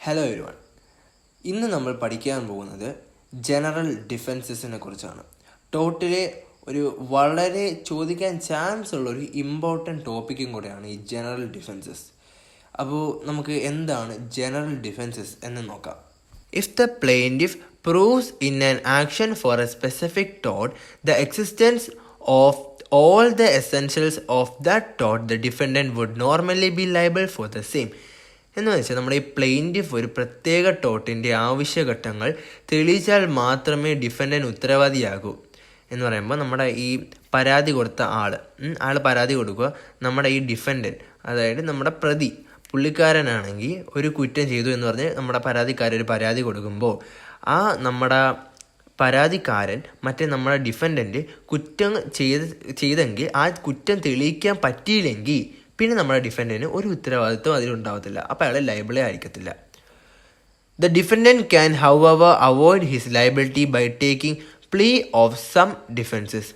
Hello everyone. ഇന്ന് നമ്മൾ പഠിക്കാൻ പോകുന്നത് ജനറൽ ഡിഫെൻസസിനെ കുറിച്ചാണ്. ടോട്ടിലെ ഒരു വളരെ ചോദിക്കാൻ ചാൻസ് ഉള്ള ഒരു ഇമ്പോർട്ടൻറ്റ് ടോപ്പിക്കും കൂടെയാണ് ഈ ജനറൽ ഡിഫെൻസസ്. അപ്പോൾ നമുക്ക് എന്താണ് ജനറൽ ഡിഫെൻസസ് എന്ന് നോക്കാം. If the plaintiff proves in an action for a specific ടോട്ട് the existence of all the essentials of that tort, the defendant would normally be liable for the same. എന്ന് വെച്ചാൽ നമ്മുടെ ഈ പ്ലെയിൻറ്റിഫ് ഒരു പ്രത്യേക ടോട്ടിൻ്റെ ആവശ്യഘട്ടങ്ങൾ തെളിയിച്ചാൽ മാത്രമേ ഡിഫൻഡൻറ്റ് ഉത്തരവാദിയാകൂ എന്ന് പറയുമ്പോൾ നമ്മുടെ ഈ പരാതി കൊടുത്ത ആൾ പരാതി കൊടുക്കുക. നമ്മുടെ ഈ ഡിഫൻഡൻറ്റ്, അതായത് നമ്മുടെ പ്രതി, പുള്ളിക്കാരനാണെങ്കിൽ ഒരു കുറ്റം ചെയ്തു എന്ന് പറഞ്ഞ് നമ്മുടെ പരാതിക്കാരൊരു പരാതി കൊടുക്കുമ്പോൾ നമ്മുടെ പരാതിക്കാരൻ നമ്മുടെ ഡിഫൻഡൻറ്റ് കുറ്റം ചെയ്തെങ്കിൽ ആ കുറ്റം തെളിയിക്കാൻ പറ്റിയില്ലെങ്കിൽ പിന്നെ നമ്മുടെ ഡിഫൻഡൻറ്റിന് ഒരു ഉത്തരവാദിത്വം അതിലുണ്ടാവത്തില്ല. അപ്പോൾ അയാൾ ലയബിളേ ആയിരിക്കത്തില്ല. The defendant can however avoid his liability by taking plea of some defences.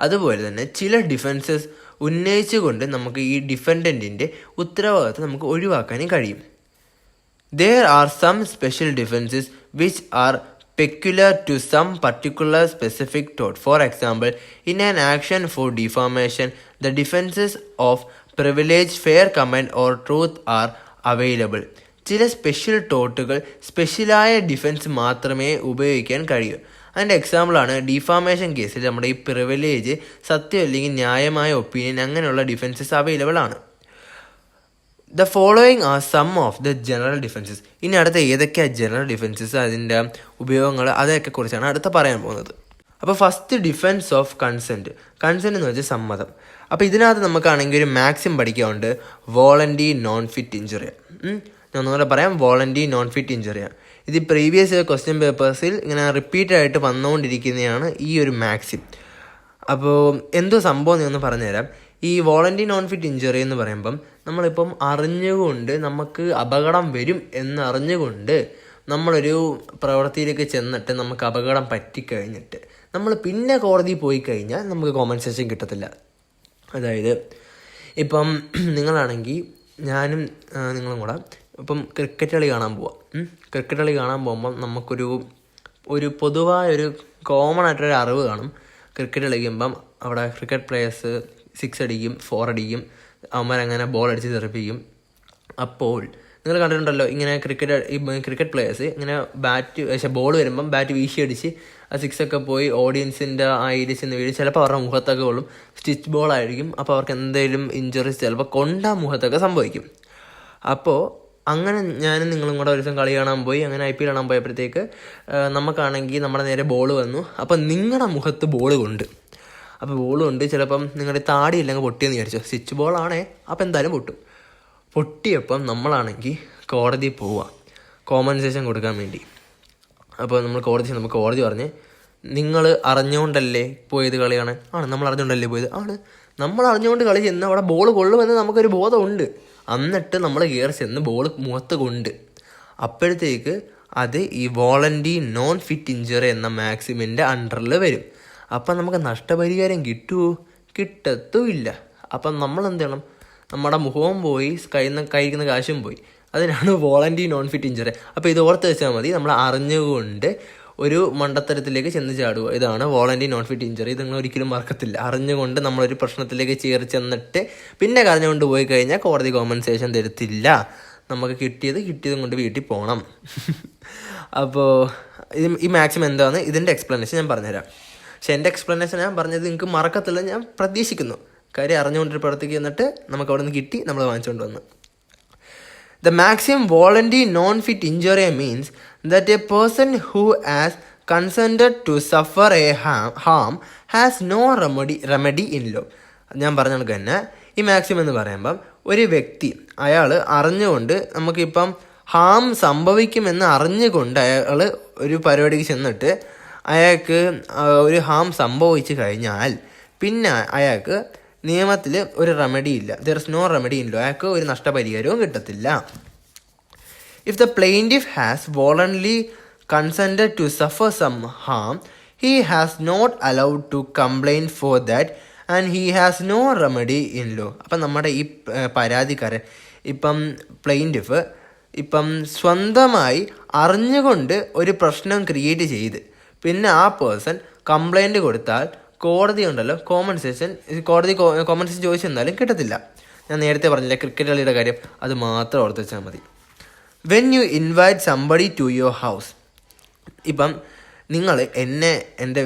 അതുപോലെ തന്നെ ചില ഡിഫൻസസ് ഉന്നയിച്ചുകൊണ്ട് നമുക്ക് ഈ ഡിഫൻഡൻറ്റിൻ്റെ ഉത്തരവാദിത്വം നമുക്ക് ഒഴിവാക്കാനും കഴിയും. There are some special defenses which are peculiar to some particular specific tort. For example, in an action for defamation, the defenses of privilege, fair comment or truth are available. ചില special ടോട്ടുകൾ സ്പെഷ്യലായ defence മാത്രമേ ഉപയോഗിക്കാൻ കഴിയൂ. അതിൻ്റെ എക്സാമ്പിളാണ് defamation കേസിൽ നമ്മുടെ ഈ privilege, സത്യം അല്ലെങ്കിൽ ന്യായമായ ഒപ്പീനിയൻ, അങ്ങനെയുള്ള ഡിഫൻസസ് അവൈലബിൾ ആണ്. The following are some of the general defences. ഇനി അടുത്ത ഏതൊക്കെയാണ് ജനറൽ ഡിഫൻസസ്, അതിൻ്റെ ഉപയോഗങ്ങൾ, അതൊക്കെ കുറിച്ചാണ് അടുത്ത പറയാൻ പോകുന്നത്. അപ്പോൾ first, defence of consent. Consent എന്ന് വെച്ചാൽ സമ്മതം. അപ്പോൾ ഇതിനകത്ത് നമുക്കാണെങ്കിൽ ഒരു മാക്സിം പഠിക്കാറുണ്ട്, വോളണ്ടറി നോൺ ഫിറ്റ് ഇഞ്ചുറിയ. ഞാൻ ഒന്നുകൂടെ പറയാം, വോളണ്ടറി നോൺ ഫിറ്റ് ഇഞ്ചുറിയ. ഇത് പ്രീവിയസ് ക്വസ്റ്റ്യൻ പേപ്പേഴ്സിൽ ഇങ്ങനെ റിപ്പീറ്റായിട്ട് വന്നുകൊണ്ടിരിക്കുന്നതാണ് ഈ ഒരു മാക്സിം. അപ്പോൾ എന്തോ സംഭവം നീ ഒന്ന് പറഞ്ഞുതരാം. ഈ വോളണ്ടറി നോൺ ഫിറ്റ് ഇഞ്ചുറി എന്ന് പറയുമ്പം നമ്മളിപ്പം അറിഞ്ഞുകൊണ്ട് നമുക്ക് അപകടം വരും എന്നറിഞ്ഞുകൊണ്ട് നമ്മളൊരു പ്രവൃത്തിയിലേക്ക് ചെന്നിട്ട് നമുക്ക് അപകടം പറ്റിക്കഴിഞ്ഞിട്ട് നമ്മൾ പിന്നെ കോടതിയിൽ പോയി കഴിഞ്ഞാൽ നമുക്ക് കോമ്പൻസേഷൻ കിട്ടത്തില്ല. അതായത് ഇപ്പം നിങ്ങളാണെങ്കിൽ ഞാനും നിങ്ങളും കൂടെ ഇപ്പം ക്രിക്കറ്റ് കളി കാണാൻ പോവാം. ക്രിക്കറ്റ് കളി കാണാൻ പോകുമ്പം നമുക്കൊരു പൊതുവായൊരു കോമൺ ആയിട്ടൊരു അറിവ് കാണും. ക്രിക്കറ്റ് കളിക്കുമ്പം അവിടെ ക്രിക്കറ്റ് പ്ലേയേഴ്സ് 6 അടിക്കും, 4 അടിക്കും, അവന്മാരങ്ങനെ ബോൾ അടിച്ച് തെറിപ്പിക്കും. അപ്പോൾ നിങ്ങൾ കണ്ടിട്ടുണ്ടല്ലോ, ഇങ്ങനെ ക്രിക്കറ്റ് പ്ലേയേഴ്സ് ഇങ്ങനെ ബോൾ വരുമ്പം ബാറ്റ് വീശി അടിച്ച് ആ 6 ഒക്കെ പോയി ഓഡിയൻസിൻ്റെ ആ ഏരിയ ചെന്ന് വീഴും. ചിലപ്പോൾ അവരുടെ മുഖത്തൊക്കെ കൊള്ളും. സ്റ്റിച്ച് ബോൾ ആയിരിക്കും. അപ്പോൾ അവർക്ക് എന്തെങ്കിലും ഇഞ്ചുറീസ് ചിലപ്പോൾ മുഖത്തൊക്കെ സംഭവിക്കും. അപ്പോൾ അങ്ങനെ ഞാനും നിങ്ങളും കൂടെ ഒരു ദിവസം കളി കാണാൻ പോയി. അങ്ങനെ IPL കാണാൻ പോയപ്പോഴത്തേക്ക് നമുക്കാണെങ്കിൽ നമ്മുടെ നേരെ ബോൾ വന്നു. അപ്പം നിങ്ങളുടെ മുഖത്ത് ബോൾ കൊണ്ട് ചിലപ്പം നിങ്ങളുടെ താടി ഇല്ലെങ്കിൽ പൊട്ടിയെന്ന് വിചാരിച്ചോ. സ്വിച്ച് ബോളാണേ, അപ്പം എന്തായാലും പൊട്ടിയപ്പം നമ്മളാണെങ്കിൽ കോടതിയിൽ പോവുക കോമ്പൻസേഷൻ കൊടുക്കാൻ വേണ്ടി. അപ്പോൾ നമ്മൾ കോടതി പറഞ്ഞ്, നിങ്ങൾ അറിഞ്ഞുകൊണ്ടല്ലേ പോയത് കളി കാണാൻ? നമ്മൾ അറിഞ്ഞുകൊണ്ടല്ലേ പോയത്? നമ്മൾ അറിഞ്ഞുകൊണ്ട് കളി ചെന്ന് അവിടെ ബോൾ കൊള്ളുമെന്ന് നമുക്കൊരു ബോധമുണ്ട്. എന്നിട്ട് നമ്മൾ കയറി ചെന്ന് ബോൾ മുഖത്ത് കൊണ്ട് അപ്പോഴത്തേക്ക് അത് ഈ വോളണ്ടറി നോൺ ഫിറ്റ് ഇഞ്ചുറി എന്ന മാക്സിമിൻ്റെ അണ്ടറിൽ വരും. അപ്പം നമുക്ക് നഷ്ടപരിഹാരം കിട്ടത്തുമില്ല. അപ്പം നമ്മൾ എന്ത് ചെയ്യണം? നമ്മുടെ മുഖവും പോയി, കയ്യിരിക്കുന്ന കാശും പോയി. അതിനാണ് വോളണ്ടറി നോൺ ഫിറ്റ് ഇഞ്ചുറി. അപ്പോൾ ഇത് ഓർത്ത് വെച്ചാൽ മതി. നമ്മൾ അറിഞ്ഞുകൊണ്ട് ഒരു മണ്ടത്തരത്തിലേക്ക് ചെന്ന് ചാടുക, ഇതാണ് വോളണ്ടറി നോൺ ഫിറ്റ് ഇഞ്ചുറി. ഇത് നിങ്ങൾ ഒരിക്കലും മറക്കത്തില്ല. അറിഞ്ഞുകൊണ്ട് നമ്മളൊരു പ്രശ്നത്തിലേക്ക് ചെന്നിട്ട് പിന്നെ കരഞ്ഞുകൊണ്ട് പോയി കഴിഞ്ഞാൽ കോടതി കോമ്പൻസേഷൻ തരത്തില്ല. നമുക്ക് കിട്ടിയതും കൊണ്ട് വീട്ടിൽ പോകണം. അപ്പോൾ ഈ മാക്സിമം എന്താണ്, ഇതിൻ്റെ എക്സ്പ്ലനേഷൻ ഞാൻ പറഞ്ഞുതരാം. പക്ഷെ എൻ്റെ എക്സ്പ്ലനേഷൻ ഞാൻ പറഞ്ഞത് നിങ്ങൾക്ക് മറക്കത്തില്ല ഞാൻ പ്രതീക്ഷിക്കുന്നു. കാര്യം അറിഞ്ഞുകൊണ്ടൊരു പ്രവർത്തിക്ക് എന്നിട്ട് നമുക്ക് അവിടെ നിന്ന് കിട്ടി, നമ്മൾ വാങ്ങിച്ചുകൊണ്ട് വന്ന്. The maximum voluntary non-fit injury means that a person who has consented to suffer a harm has no remedy in law. ഞാൻ പറഞ്ഞ കണക്ക് തന്നെ ഈ മാക്സിമം എന്ന് പറയുമ്പം ഒരു വ്യക്തി അയാൾ അറിഞ്ഞുകൊണ്ട് നമുക്കിപ്പം ഹാം സംഭവിക്കുമെന്ന് അറിഞ്ഞുകൊണ്ട് അയാൾ ഒരു പരിപാടിക്ക് ചെന്നിട്ട് അയാൾക്ക് ഒരു ഹാം സംഭവിച്ചു കഴിഞ്ഞാൽ പിന്നെ അയാൾക്ക് നിയമത്തിൽ ഒരു റെമഡി ഇല്ല. There is no remedy in law. അയാൾക്ക് ഒരു നഷ്ടപരിഹാരവും കിട്ടത്തില്ല. If the plaintiff has voluntarily consented to suffer some harm, he has not allowed to complain for that and he has no remedy in law. അപ്പം നമ്മുടെ ഈ പരാതിക്കാരൻ, ഇപ്പം plaintiff ഇപ്പം സ്വന്തമായി അറിഞ്ഞുകൊണ്ട് ഒരു പ്രശ്നം ക്രിയേറ്റ് ചെയ്ത് പിന്നെ ആ പേഴ്സൺ കംപ്ലൈൻറ്റ് കൊടുത്താൽ കോടതി ഉണ്ടല്ലോ കോടതി കോമ്പൻസേഷൻ ചോദിച്ചെന്നാലും കിട്ടത്തില്ല. ഞാൻ നേരത്തെ പറഞ്ഞില്ല ക്രിക്കറ്റ് കളിയുടെ കാര്യം, അത് മാത്രം ഓർത്ത് വെച്ചാൽ മതി. When you invite somebody to your house, ഇപ്പം നിങ്ങൾ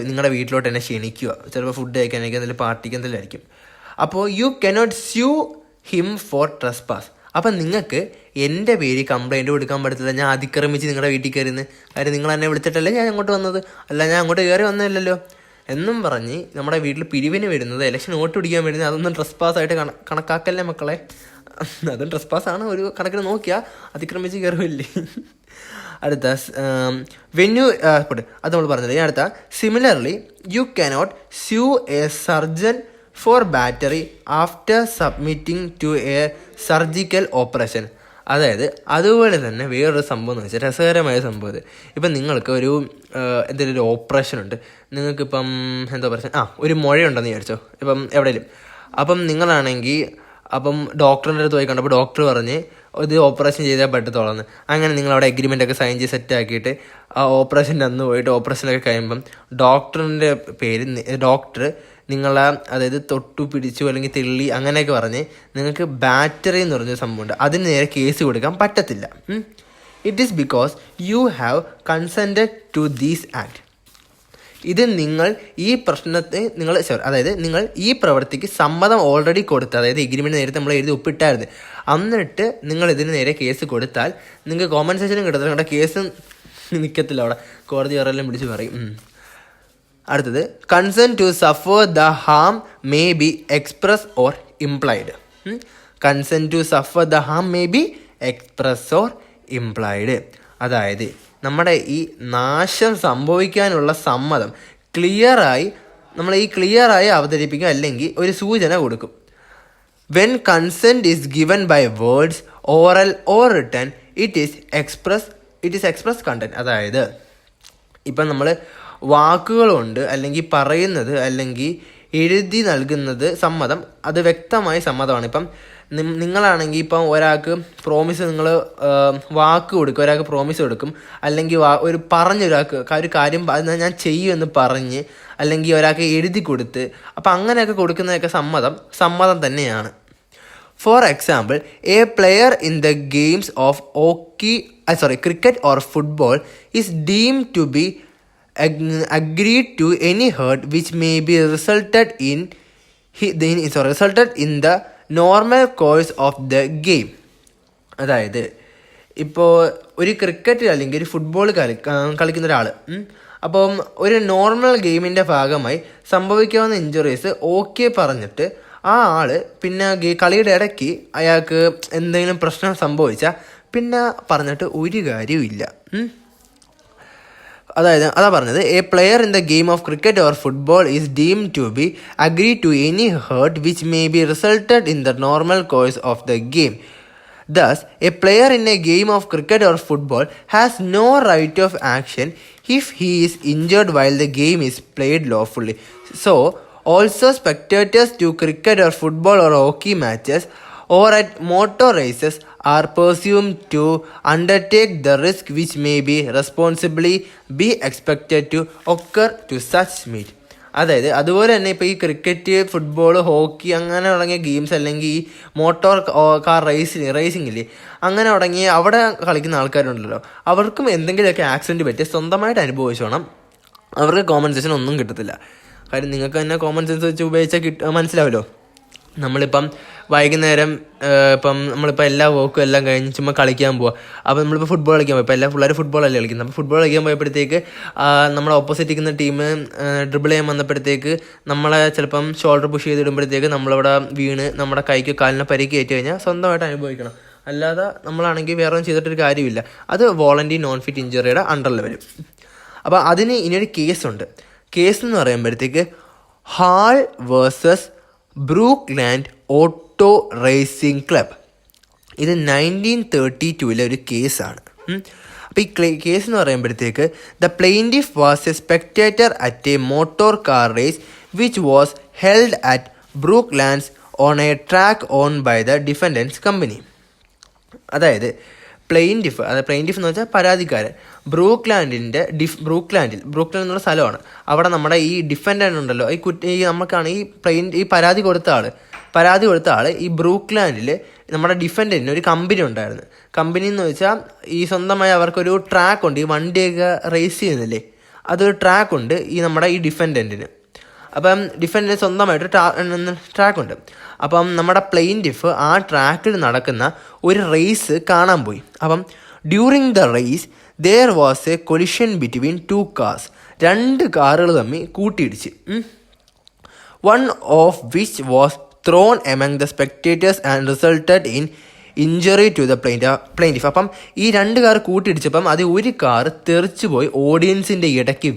നിങ്ങളുടെ വീട്ടിലോട്ട് എന്നെ ക്ഷണിക്കുക, ചിലപ്പോൾ ഫുഡ് കഴിക്കാൻ എന്തെങ്കിലും പാർട്ടിക്ക് എന്തെങ്കിലും ആയിരിക്കും. അപ്പോൾ U cannot sue him for trespass. അപ്പം നിങ്ങൾക്ക് എൻ്റെ പേര് കംപ്ലൈൻറ്റ് കൊടുക്കാൻ പറ്റത്തില്ല, ഞാൻ അതിക്രമിച്ച് നിങ്ങളുടെ വീട്ടിൽ കയറുന്നു, കാര്യം നിങ്ങൾ എന്നെ വിളിച്ചിട്ടല്ലേ ഞാൻ അങ്ങോട്ട് വന്നത്, അല്ല ഞാൻ അങ്ങോട്ട് കയറി വന്നതല്ലല്ലോ എന്നും പറഞ്ഞ് നമ്മുടെ വീട്ടിൽ പിരിവിന് വരുന്നത്, ഇലക്ഷൻ വോട്ട് പിടിക്കാൻ വരുന്നത്, അതൊന്നും ട്രസ്പാസ്സായിട്ട് കണക്കാക്കല്ലേ മക്കളെ. അതും ട്രസ്പാസ്സാണ്, ഒരു കണക്കിന് നോക്കിയാൽ അതിക്രമിച്ച് കയറുമില്ലേ. അടുത്ത വെന്യൂ അത് നമ്മൾ പറഞ്ഞത്. ഇനി അടുത്ത similarly you cannot sue a surgeon for battery after submitting to a surgical operation. അതായത് അതുപോലെ തന്നെ വേറൊരു സംഭവം എന്ന് വെച്ചാൽ രസകരമായ സംഭവം ഇത്. ഇപ്പം നിങ്ങൾക്ക് എന്തെങ്കിലും ഒരു ഓപ്പറേഷൻ ഉണ്ട്, നിങ്ങൾക്കിപ്പം എന്താ ഓപ്പറേഷൻ, ഒരു മുഴയുണ്ടെന്ന് വിചാരിച്ചോ ഇപ്പം എവിടെയെങ്കിലും. അപ്പം നിങ്ങളാണെങ്കിൽ ഡോക്ടറിൻ്റെ അടുത്ത് പോയി കണ്ടപ്പോൾ ഡോക്ടർ പറഞ്ഞ് ഇത് ഓപ്പറേഷൻ ചെയ്താൽ പറ്റത്തോളന്ന്. അങ്ങനെ നിങ്ങളവിടെ എഗ്രിമെൻ്റൊക്കെ സൈൻ ചെയ്ത് സെറ്റാക്കിയിട്ട് ആ ഓപ്പറേഷൻ്റെ അന്ന് പോയിട്ട് ഓപ്പറേഷനൊക്കെ കഴിയുമ്പം ഡോക്ടറിൻ്റെ ഡോക്ടർ നിങ്ങളെ അതായത് തൊട്ടു പിടിച്ചു അല്ലെങ്കിൽ തെള്ളി അങ്ങനെയൊക്കെ പറഞ്ഞ് നിങ്ങൾക്ക് ബാറ്ററി എന്ന് പറഞ്ഞൊരു സംഭവമുണ്ട്, അതിന് നേരെ കേസ് കൊടുക്കാൻ പറ്റത്തില്ല. It is because you have consented to these act. ഇത് നിങ്ങൾ ഈ പ്രശ്നത്തെ അതായത് നിങ്ങൾ ഈ പ്രവൃത്തിക്ക് സമ്മതം ഓൾറെഡി കൊടുത്ത്, അതായത് എഗ്രിമെൻറ്റ് നേരത്തെ നമ്മൾ എഴുതി ഒപ്പിട്ടായിരുന്നു, എന്നിട്ട് നിങ്ങൾ ഇതിന് നേരെ കേസ് കൊടുത്താൽ നിങ്ങൾക്ക് കോമ്പൻസേഷനും കിട്ടത്തില്ല, നിങ്ങളുടെ കേസ് നിൽക്കത്തില്ല, അവിടെ കോടതി അവരെല്ലാം വിളിച്ച് പറയും. അടുത്തത് consent to suffer the harm may be express or implied. Consent to suffer the harm may be express or implied. അതായത് നമ്മുടെ ഈ നാശം സംഭവിക്കാനുള്ള സമ്മതം ക്ലിയറായി അവതരിപ്പിക്കും, അല്ലെങ്കിൽ ഒരു സൂചന കൊടുക്കും. When consent is given by words oral or written it is express consent. അതായത് ഇപ്പം നമ്മൾ വാക്കുകളുണ്ട്, അല്ലെങ്കിൽ പറയുന്നത്, അല്ലെങ്കിൽ എഴുതി നൽകുന്നത് സമ്മതം, അത് വ്യക്തമായ സമ്മതമാണ്. ഇപ്പം നിങ്ങളാണെങ്കിൽ ഇപ്പം ഒരാൾക്ക് പ്രോമിസ്, നിങ്ങൾ വാക്ക് കൊടുക്കും, ഒരാൾക്ക് പ്രോമിസ് കൊടുക്കും, അല്ലെങ്കിൽ ഒരാൾക്ക് ഒരു കാര്യം ഞാൻ ചെയ്യുമെന്ന് പറഞ്ഞ്, അല്ലെങ്കിൽ ഒരാൾക്ക് എഴുതി കൊടുത്ത്, അപ്പം അങ്ങനെയൊക്കെ കൊടുക്കുന്നതൊക്കെ സമ്മതം തന്നെയാണ്. For example, a player in the games of cricket or football is deemed to be agreed to any hurt which may be resulted in the normal course of the game. അതായത് ഇപ്പോൾ ഒരു ക്രിക്കറ്റ് അല്ലെങ്കിൽ ഒരു football കളിക്കുന്ന ഒരാൾ, അപ്പം ഒരു normal ഗെയിമിൻ്റെ ഭാഗമായി സംഭവിക്കാവുന്ന ഇഞ്ചുറീസ് പറഞ്ഞിട്ട് ആ ആൾ പിന്നെ കളിയുടെ ഇടയ്ക്ക് അയാൾക്ക് എന്തെങ്കിലും പ്രശ്നം സംഭവിച്ചാൽ പിന്നെ പറഞ്ഞിട്ട് ഒരു കാര്യവും ഇല്ല. അതാ പറഞ്ഞത്, a player in the game of cricket or football is deemed to be agreed to any hurt which may be resulted in the normal course of the game. Thus, a player in a game of cricket or football has no right of action if he is injured while the game is played lawfully. So, also spectators to cricket or football or hockey matches or at motor races are presumed to undertake the risk which may be responsibly be expected to occur to such meet. അതായത് അതുപോലെ തന്നെ ഇപ്പോൾ ഈ cricket, football, hockey അങ്ങനെ തുടങ്ങിയ games, അല്ലെങ്കിൽ ഈ motor car racing ഇല്ലേ, അങ്ങനെ തുടങ്ങിയ അവിടെ കളിക്കുന്ന ആൾക്കാരുണ്ടല്ലോ, അവർക്കും എന്തെങ്കിലുമൊക്കെ ആക്സിഡൻറ്റ് പറ്റി സ്വന്തമായിട്ട് അനുഭവിച്ചോണം, അവർക്ക് കോമ്പൻസേഷൻ ഒന്നും കിട്ടത്തില്ല. കാര്യം നിങ്ങൾക്ക് തന്നെ കോമൺ സെൻസ് വെച്ച് ഉപയോഗിച്ചാൽ മനസ്സിലാവുമല്ലോ. നമ്മളിപ്പം വൈകുന്നേരം നമ്മളിപ്പോൾ എല്ലാ വർക്കും എല്ലാം കഴിഞ്ഞ് ചുമ്മാ കളിക്കാൻ പോവുക. അപ്പോൾ നമ്മളിപ്പോൾ ഫുട്ബോൾ കളിക്കാൻ പോയി, ഇപ്പോൾ എല്ലാ പിള്ളേർ ഫുട്ബോളല്ലേ കളിക്കുന്നത്. അപ്പോൾ ഫുട്ബോൾ കളിക്കാൻ പോയപ്പോഴത്തേക്ക് നമ്മുടെ ഓപ്പോസിറ്റ് ഇരിക്കുന്ന ടീം ഡ്രിബിൾ ചെയ്യാൻ വന്നപ്പോഴത്തേക്ക് നമ്മളെ ചിലപ്പം ഷോൾഡർ പുഷ് ചെയ്തിടുമ്പോഴത്തേക്ക് നമ്മളവിടെ വീണ് നമ്മുടെ കൈക്ക് കാലിനെ പരിക്ക് കയറ്റി കഴിഞ്ഞാൽ സ്വന്തമായിട്ട് അനുഭവിക്കണം. അല്ലാതെ നമ്മളാണെങ്കിൽ വേറെ ഒന്നും ചെയ്തിട്ടൊരു കാര്യമില്ല. അത് വോളണ്ടറി നോൺ ഫിറ്റ് ഇഞ്ചുറിയുടെ അണ്ടറിൽ വരും. അപ്പോൾ അതിന് ഇനിയൊരു കേസുണ്ട്. കേസ് എന്ന് പറയുമ്പോഴത്തേക്ക് Hall versus Brookland auto racing club. ഇത് 1932 ഒരു കേസാണ്. അപ്പോൾ ഈ കേസ് എന്ന് പറയുമ്പോഴത്തേക്ക് the plaintiff was a spectator at a motor car race which was held at Brooklands on a track on by the defendants company. അതായത് പ്ലെയിൻറ്റിഫ്, അതായത് പ്ലെയിൻറ്റിഫ് എന്ന് വെച്ചാൽ പരാതിക്കാരൻ, ബ്രൂക്ക്ലാൻഡ് എന്നുള്ള സ്ഥലമാണ്. അവിടെ നമ്മുടെ ഈ ഡിഫൻഡൻ്റ് ഉണ്ടല്ലോ, ഈ നമുക്കാണ് ഈ പരാതി കൊടുത്ത ആൾ ഈ ബ്രൂക്ക്ലാൻഡിൽ നമ്മുടെ ഡിഫൻഡൻറ്റിന് ഒരു കമ്പനി ഉണ്ടായിരുന്നു. കമ്പനി എന്ന് വെച്ചാൽ ഈ സ്വന്തമായി അവർക്കൊരു ട്രാക്കുണ്ട്, ഈ വണ്ടിയൊക്കെ റേസ് ചെയ്യുന്നില്ലേ, അതൊരു ട്രാക്കുണ്ട് ഈ നമ്മുടെ ഈ ഡിഫൻഡൻറ്റിന്. അപ്പം ഡിഫൻഡൻറ്റ് സ്വന്തമായിട്ട് ട്രാക്കുണ്ട്. അപ്പം നമ്മുടെ പ്ലെയിൻറ്റിഫ് ആ ട്രാക്കിൽ നടക്കുന്ന ഒരു റേസ് കാണാൻ പോയി. അപ്പം during the race there was a collision between 2 cars. 2 കാറുകൾ തമ്മിൽ കൂട്ടിയിടിച്ച്. One of which was thrown among the spectators and resulted in injury to the plaintiff. അപ്പം ഈ 2 കാർ കൂട്ടിയിടിച്ചപ്പം അത് ഒരു കാർ തെറിച്ചു പോയി ഓഡിയൻസിൻ്റെ ഇടയ്ക്ക്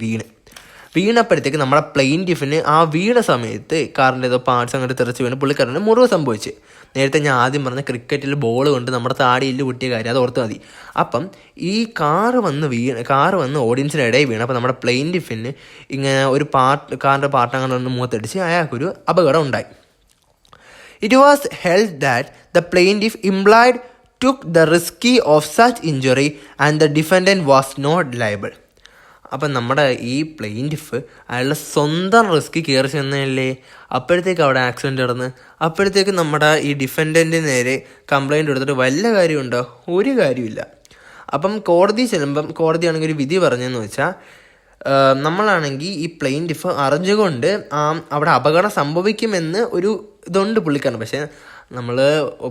വീണപ്പോഴത്തേക്ക് നമ്മുടെ പ്ലെയിൻറ്റിഫിന് ആ വീണ സമയത്ത് കാറിൻ്റെ ഏതോ പാർട്സ് അങ്ങോട്ട് തെറിച്ച് വീണ് പുള്ളിക്കാരന് മുറിവ് സംഭവിച്ച്. നേരത്തെ ഞാൻ ആദ്യം പറഞ്ഞ ക്രിക്കറ്റിൽ ബോൾ കൊണ്ട് നമ്മുടെ താടിയിൽ പൊട്ടിയ കാര്യം അത് ഓർത്ത് മതി. അപ്പം ഈ കാറ് വന്ന് ഓഡിയൻസിൻ്റെ ഇടയിൽ വീണ്. അപ്പം നമ്മുടെ പ്ലെയിൻറ്റിഫിന് ഇങ്ങനെ ഒരു കാറിൻ്റെ പാർട്ടങ്ങനെ ഒന്ന് മുഖത്തടിച്ച് അയാൾക്കൊരു അപകടം ഉണ്ടായി. It was held that the plaintiff implied took the risk of such injury and the defendant was not liable. അപ്പം നമ്മുടെ ഈ പ്ലെയിൻറ്റിഫ് അയാളുടെ സ്വന്തം റിസ്ക് കയറി ചെന്നല്ലേ, അപ്പോഴത്തേക്ക് അവിടെ ആക്സിഡൻറ്റ് നടന്ന്, അപ്പോഴത്തേക്ക് നമ്മുടെ ഈ ഡിഫൻഡൻറ്റിന് നേരെ കംപ്ലയിൻറ്റ് കൊടുത്തിട്ട് വല്ല കാര്യമുണ്ടോ? ഒരു കാര്യമില്ല. അപ്പം കോടതി ചെല്ലുമ്പം കോടതിയാണെങ്കിൽ ഒരു വിധി പറഞ്ഞതെന്ന് വെച്ചാൽ, നമ്മളാണെങ്കിൽ ഈ പ്ലെയിൻറ്റിഫ് അറിഞ്ഞുകൊണ്ട് അവിടെ അപകടം സംഭവിക്കുമെന്ന് ഒരു ഇതുണ്ട് പുള്ളിക്കാരന്. പക്ഷേ നമ്മൾ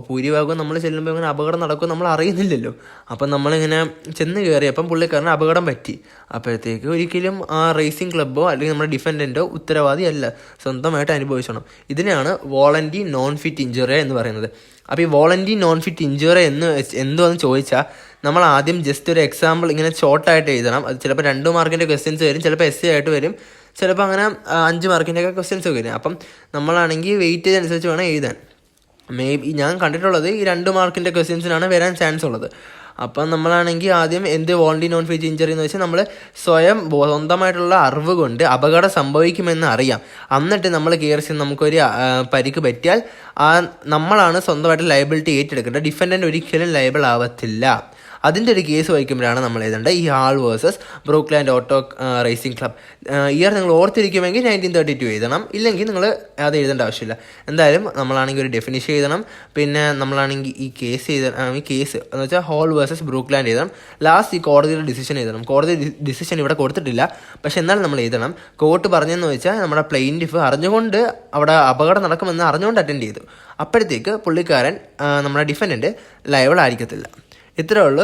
ഭൂരിഭാഗവും നമ്മൾ ചെല്ലുമ്പോൾ ഇങ്ങനെ അപകടം നടക്കും നമ്മൾ അറിയുന്നില്ലല്ലോ. അപ്പം നമ്മളിങ്ങനെ ചെന്ന് കയറിയപ്പം പുള്ളിക്കാരന് അപകടം പറ്റി. അപ്പോഴത്തേക്ക് ഒരിക്കലും ആ റേസിംഗ് ക്ലബ്ബോ അല്ലെങ്കിൽ നമ്മുടെ ഡിഫൻഡൻറ്റോ ഉത്തരവാദിയല്ല, സ്വന്തമായിട്ട് അനുഭവിച്ചോണം. ഇതിനെയാണ് വോളണ്ടറി നോൺ ഫിറ്റ് ഇഞ്ചുറി എന്ന് പറയുന്നത്. അപ്പോൾ ഈ വോളണ്ടറി നോൺ ഫിറ്റ് ഇഞ്ചുറി എന്തുവെന്ന് ചോദിച്ചാൽ, നമ്മൾ ആദ്യം ജസ്റ്റ് ഒരു എക്സാമ്പിൾ ഇങ്ങനെ ഷോർട്ടായിട്ട് എഴുതണം. അത് ചിലപ്പോൾ 2 മാർക്കിൻ്റെ ക്വസ്റ്റ്യൻസ് വരും, ചിലപ്പോൾ എസ് ആയിട്ട് വരും, ചിലപ്പോൾ അങ്ങനെ 5 മാർക്കിൻ്റെ ഒക്കെ ക്വസ്റ്റ്യൻസ് ഒക്കെ വരും. അപ്പം നമ്മളാണെങ്കിൽ വെയിറ്റേജ് അനുസരിച്ച് വേണം എഴുതാൻ. ഞാൻ കണ്ടിട്ടുള്ളത് ഈ 2 മാർക്കിൻ്റെ ക്വസ്റ്റ്യൻസിനാണ് വരാൻ ചാൻസ് ഉള്ളത്. അപ്പം നമ്മളാണെങ്കിൽ ആദ്യം എന്ത് വോളണ്ടറി നോൺ ഫിറ്റ് ഇഞ്ചറി എന്ന് വെച്ചാൽ നമ്മൾ സ്വന്തമായിട്ടുള്ള അറിവ് കൊണ്ട് അപകടം സംഭവിക്കുമെന്ന് അറിയാം. എന്നിട്ട് നമ്മൾ കയറി നമുക്കൊരു പരിക്ക് പറ്റിയാൽ നമ്മളാണ് സ്വന്തമായിട്ട് ലയബിലിറ്റി ഏറ്റെടുക്കേണ്ടത്. ഡിഫൻഡൻ്റ് ഒരിക്കലും ലയബിൾ ആവത്തില്ല. അതിൻ്റെ ഒരു കേസ് വഹിക്കുമ്പോഴാണ് നമ്മൾ എഴുതേണ്ടത് ഈ Hall versus Brookland auto racing club. Year നിങ്ങൾ ഓർത്തിരിക്കുമെങ്കിൽ 1932 എഴുതണം, ഇല്ലെങ്കിൽ നിങ്ങൾ അത് എഴുതേണ്ട ആവശ്യമില്ല. എന്തായാലും നമ്മളാണെങ്കിൽ ഒരു ഡെഫിനിഷൻ എഴുതണം. പിന്നെ നമ്മളാണെങ്കിൽ ഈ കേസ് എന്ന് വെച്ചാൽ ഹാൾ വേഴ്സസ് ബ്രൂക്ക്ലാൻഡ് എഴുതണം. ലാസ്റ്റ് ഈ കോടതിയുടെ ഡിസിഷൻ എഴുതണം. കോടതി ഡിസിഷൻ ഇവിടെ കൊടുത്തിട്ടില്ല, പക്ഷെ എന്നാലും നമ്മൾ എഴുതണം. കോർട്ട് പറഞ്ഞതെന്ന് വെച്ചാൽ നമ്മുടെ പ്ലെയിൻറ്റിഫ് അറിഞ്ഞുകൊണ്ട് അവിടെ അപകടം നടക്കുമെന്ന് അറിഞ്ഞുകൊണ്ട് അറ്റൻഡ് ചെയ്തു. അപ്പോഴത്തേക്ക് പുള്ളിക്കാരൻ നമ്മുടെ ഡിഫൻഡൻറ്റ് ലയബിൾ ആയിരിക്കത്തില്ല. ഇത്രയേ ഉള്ളൂ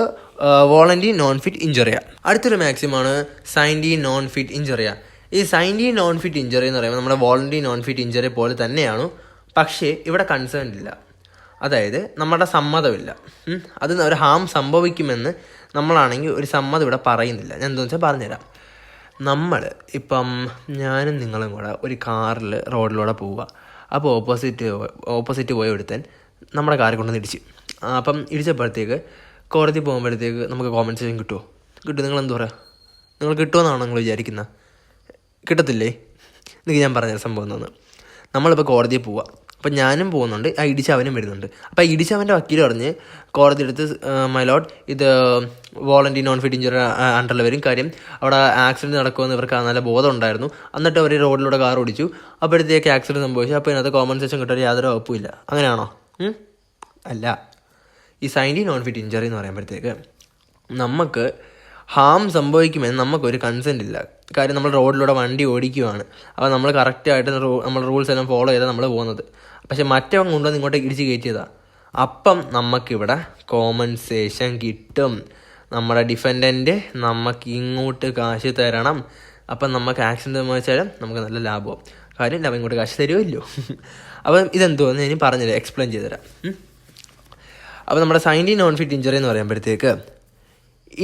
വോളണ്ടറി നോൺ ഫിറ്റ് ഇഞ്ചറിയ. അടുത്തൊരു മാക്സിമാണ് സൈൻഡി നോൺ ഫിറ്റ് ഇഞ്ചറിയ. ഈ സൈൻഡി നോൺ ഫിറ്റ് ഇഞ്ചറി എന്ന് പറയുമ്പോൾ നമ്മുടെ വോളണ്ടറി നോൺ ഫിറ്റ് ഇഞ്ചറി പോലെ തന്നെയാണ്, പക്ഷേ ഇവിടെ കൺസേൺ ഇല്ല. അതായത് നമ്മുടെ സമ്മതമില്ല. അത് ഒരു ഹാം സംഭവിക്കുമെന്ന് നമ്മളാണെങ്കിൽ ഒരു സമ്മതം ഇവിടെ പറയുന്നില്ല. ഞാൻ എന്താണെന്ന് വെച്ചാൽ പറഞ്ഞുതരാം. നമ്മൾ ഇപ്പം ഞാനും നിങ്ങളും കൂടെ ഒരു കാറിൽ റോഡിലൂടെ പോവുക. അപ്പോൾ ഓപ്പോസിറ്റ് പോയ ഒരുത്തൻ നമ്മുടെ കാറിൽ കൊണ്ടുവന്ന് ഇടിച്ച്. അപ്പം ഇടിച്ചപ്പോഴത്തേക്ക് കോടതി പോകുമ്പോഴത്തേക്ക് നമുക്ക് കോമ്പൻസേഷൻ കിട്ടും. നിങ്ങളെന്ത് പറയുക? നിങ്ങൾ കിട്ടുമെന്നാണോ നിങ്ങൾ വിചാരിക്കുന്നത്? കിട്ടത്തില്ലേ? എനിക്ക് ഞാൻ പറഞ്ഞ സംഭവം എന്താണെന്ന്. നമ്മളിപ്പോൾ കോടതിയിൽ പോവുക. അപ്പം ഞാനും പോകുന്നുണ്ട്, ആ ഇടിച്ചവനും വരുന്നുണ്ട്. അപ്പോൾ ആ ഇടിച്ചവൻ്റെ വക്കീൽ പറഞ്ഞ് കോടതി എടുത്ത് മൈലോട്ട് ഇത് വോളണ്ടറി നോൺ ഫിറ്റ് ഇഞ്ചറി അണ്ടറിൽ വരും. കാര്യം അവിടെ ആക്സിഡൻറ്റ് നടക്കുമെന്ന് ഇവർക്ക് നല്ല ബോധം ഉണ്ടായിരുന്നു. എന്നിട്ട് അവർ റോഡിലൂടെ കാർ ഓടിച്ചു. അപ്പോഴത്തേക്ക് ആക്സിഡൻറ്റ് സംഭവിച്ചു. അപ്പോൾ ഇതിനകത്ത് കോമ്പൻസേഷൻ കിട്ടാൻ യാതൊരു വകുപ്പുമില്ല. അങ്ങനെയാണോ? അല്ല. ഈ സൈൻഡി നോൺ ഫിറ്റ് ഇഞ്ചറി എന്ന് പറയുമ്പോഴത്തേക്ക് നമുക്ക് ഹാം സംഭവിക്കുമെന്ന് നമുക്കൊരു കൺസെൻറ്റ് ഇല്ല. കാര്യം നമ്മൾ റോഡിലൂടെ വണ്ടി ഓടിക്കുകയാണ്. അപ്പോൾ നമ്മൾ കറക്റ്റായിട്ട് നമ്മൾ റൂൾസ് എല്ലാം ഫോളോ ചെയ്താണ് നമ്മൾ പോകുന്നത്. പക്ഷെ മറ്റവൻ കൊണ്ടുവന്ന് ഇങ്ങോട്ടേക്ക് ഇടിച്ച് കയറ്റിയതാണ്. അപ്പം നമുക്കിവിടെ കോമ്പൻസേഷൻ കിട്ടും. നമ്മുടെ ഡിഫൻഡൻറ്റ് നമുക്ക് ഇങ്ങോട്ട് കാശ് തരണം. അപ്പം നമുക്ക് ആക്സിഡൻറ്റ് സംഭവിച്ചാലും നമുക്ക് നല്ല ലാഭവും. കാര്യം അവൻ ഇങ്ങോട്ട് കാശ് തരുമല്ലോ. അപ്പം ഇതെന്തോന്ന് ഞാൻ പറഞ്ഞുതരാം, എക്സ്പ്ലെയിൻ ചെയ്തുതരാം. അപ്പോൾ നമ്മുടെ സൈൻഡി നോൺ ഫിറ്റ് ഇഞ്ചറി എന്ന് പറയുമ്പോഴത്തേക്ക്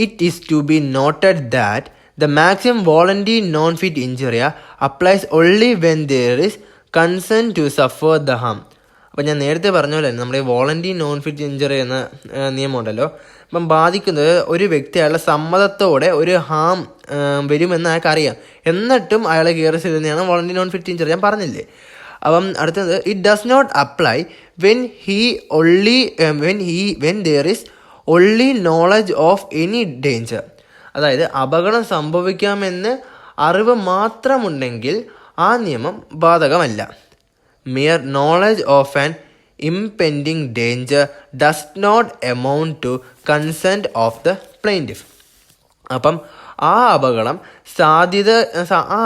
it is to be noted that the maximum voluntary non fit injury applies only when there is concern to suffer the harm. അപ്പോൾ ഞാൻ നേരത്തെ പറഞ്ഞ പോലെ നമ്മുടെ വോളണ്ടറി നോൺ ഫിറ്റ് ഇഞ്ചറി എന്ന നിയമം ഉണ്ടല്ലോ, അപ്പം ബാധിക്കുന്നത് ഒരു വ്യക്തി അയാളുടെ സമ്മതത്തോടെ ഒരു ഹാം വരുമെന്ന് അയാൾക്ക് അറിയാം, എന്നിട്ടും അയാളെ കയറി ചെയ്യുന്നതാണ് വോളണ്ടറി നോൺ ഫിറ്റ് ഇഞ്ചറി. ഞാൻ പറഞ്ഞില്ലേ. അപ്പം അടുത്തത് it does not apply when there is only knowledge of any danger. അതായത് അപകടം സംഭവിക്കാമെന്ന് അറിവ് മാത്രമുണ്ടെങ്കിൽ ആ നിയമം ബാധകമല്ല. Mere knowledge of an impending danger does not amount to consent of the plaintiff. അപ്പം ആ അപകടം ആ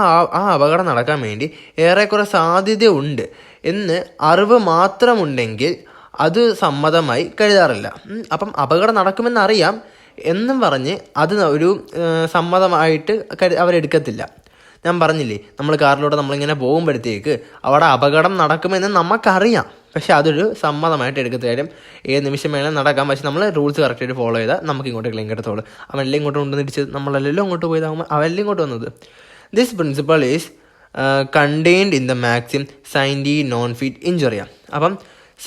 അപകടം നടക്കാൻ വേണ്ടി ഏറെക്കുറെ സാധ്യത ഉണ്ട് എന്ന് അറിവ് മാത്രമുണ്ടെങ്കിൽ അത് സമ്മതമായി കരുതാറില്ല. അപ്പം അപകടം നടക്കുമെന്നറിയാം എന്നും പറഞ്ഞ് അത് ഒരു സമ്മതമായിട്ട് അവരെടുക്കത്തില്ല. ഞാൻ പറഞ്ഞില്ലേ, നമ്മൾ കാറിലൂടെ നമ്മളിങ്ങനെ പോകുമ്പോഴത്തേക്ക് അവിടെ അപകടം നടക്കുമെന്ന് നമുക്കറിയാം, പക്ഷെ അതൊരു സമ്മതമായിട്ട് എടുക്കത്ത കാര്യം. ഏത് നിമിഷം വേണമെങ്കിൽ നടക്കാം, പക്ഷെ നമ്മൾ റൂൾസ് കറക്റ്റായിട്ട് ഫോളോ ചെയ്താൽ നമുക്ക് ഇങ്ങോട്ട് ക്ലെയിം കിട്ടത്തുള്ളൂ. അവനെല്ലാം ഇങ്ങോട്ട് കൊണ്ടുവന്നിടിച്ചത് നമ്മളെല്ലാം അങ്ങോട്ട് പോയതാകുമ്പോൾ അവനെല്ലാം ഇങ്ങോട്ട് വന്നത്. This principle is contained in the maxim scienti non fit injuria. അപ്പം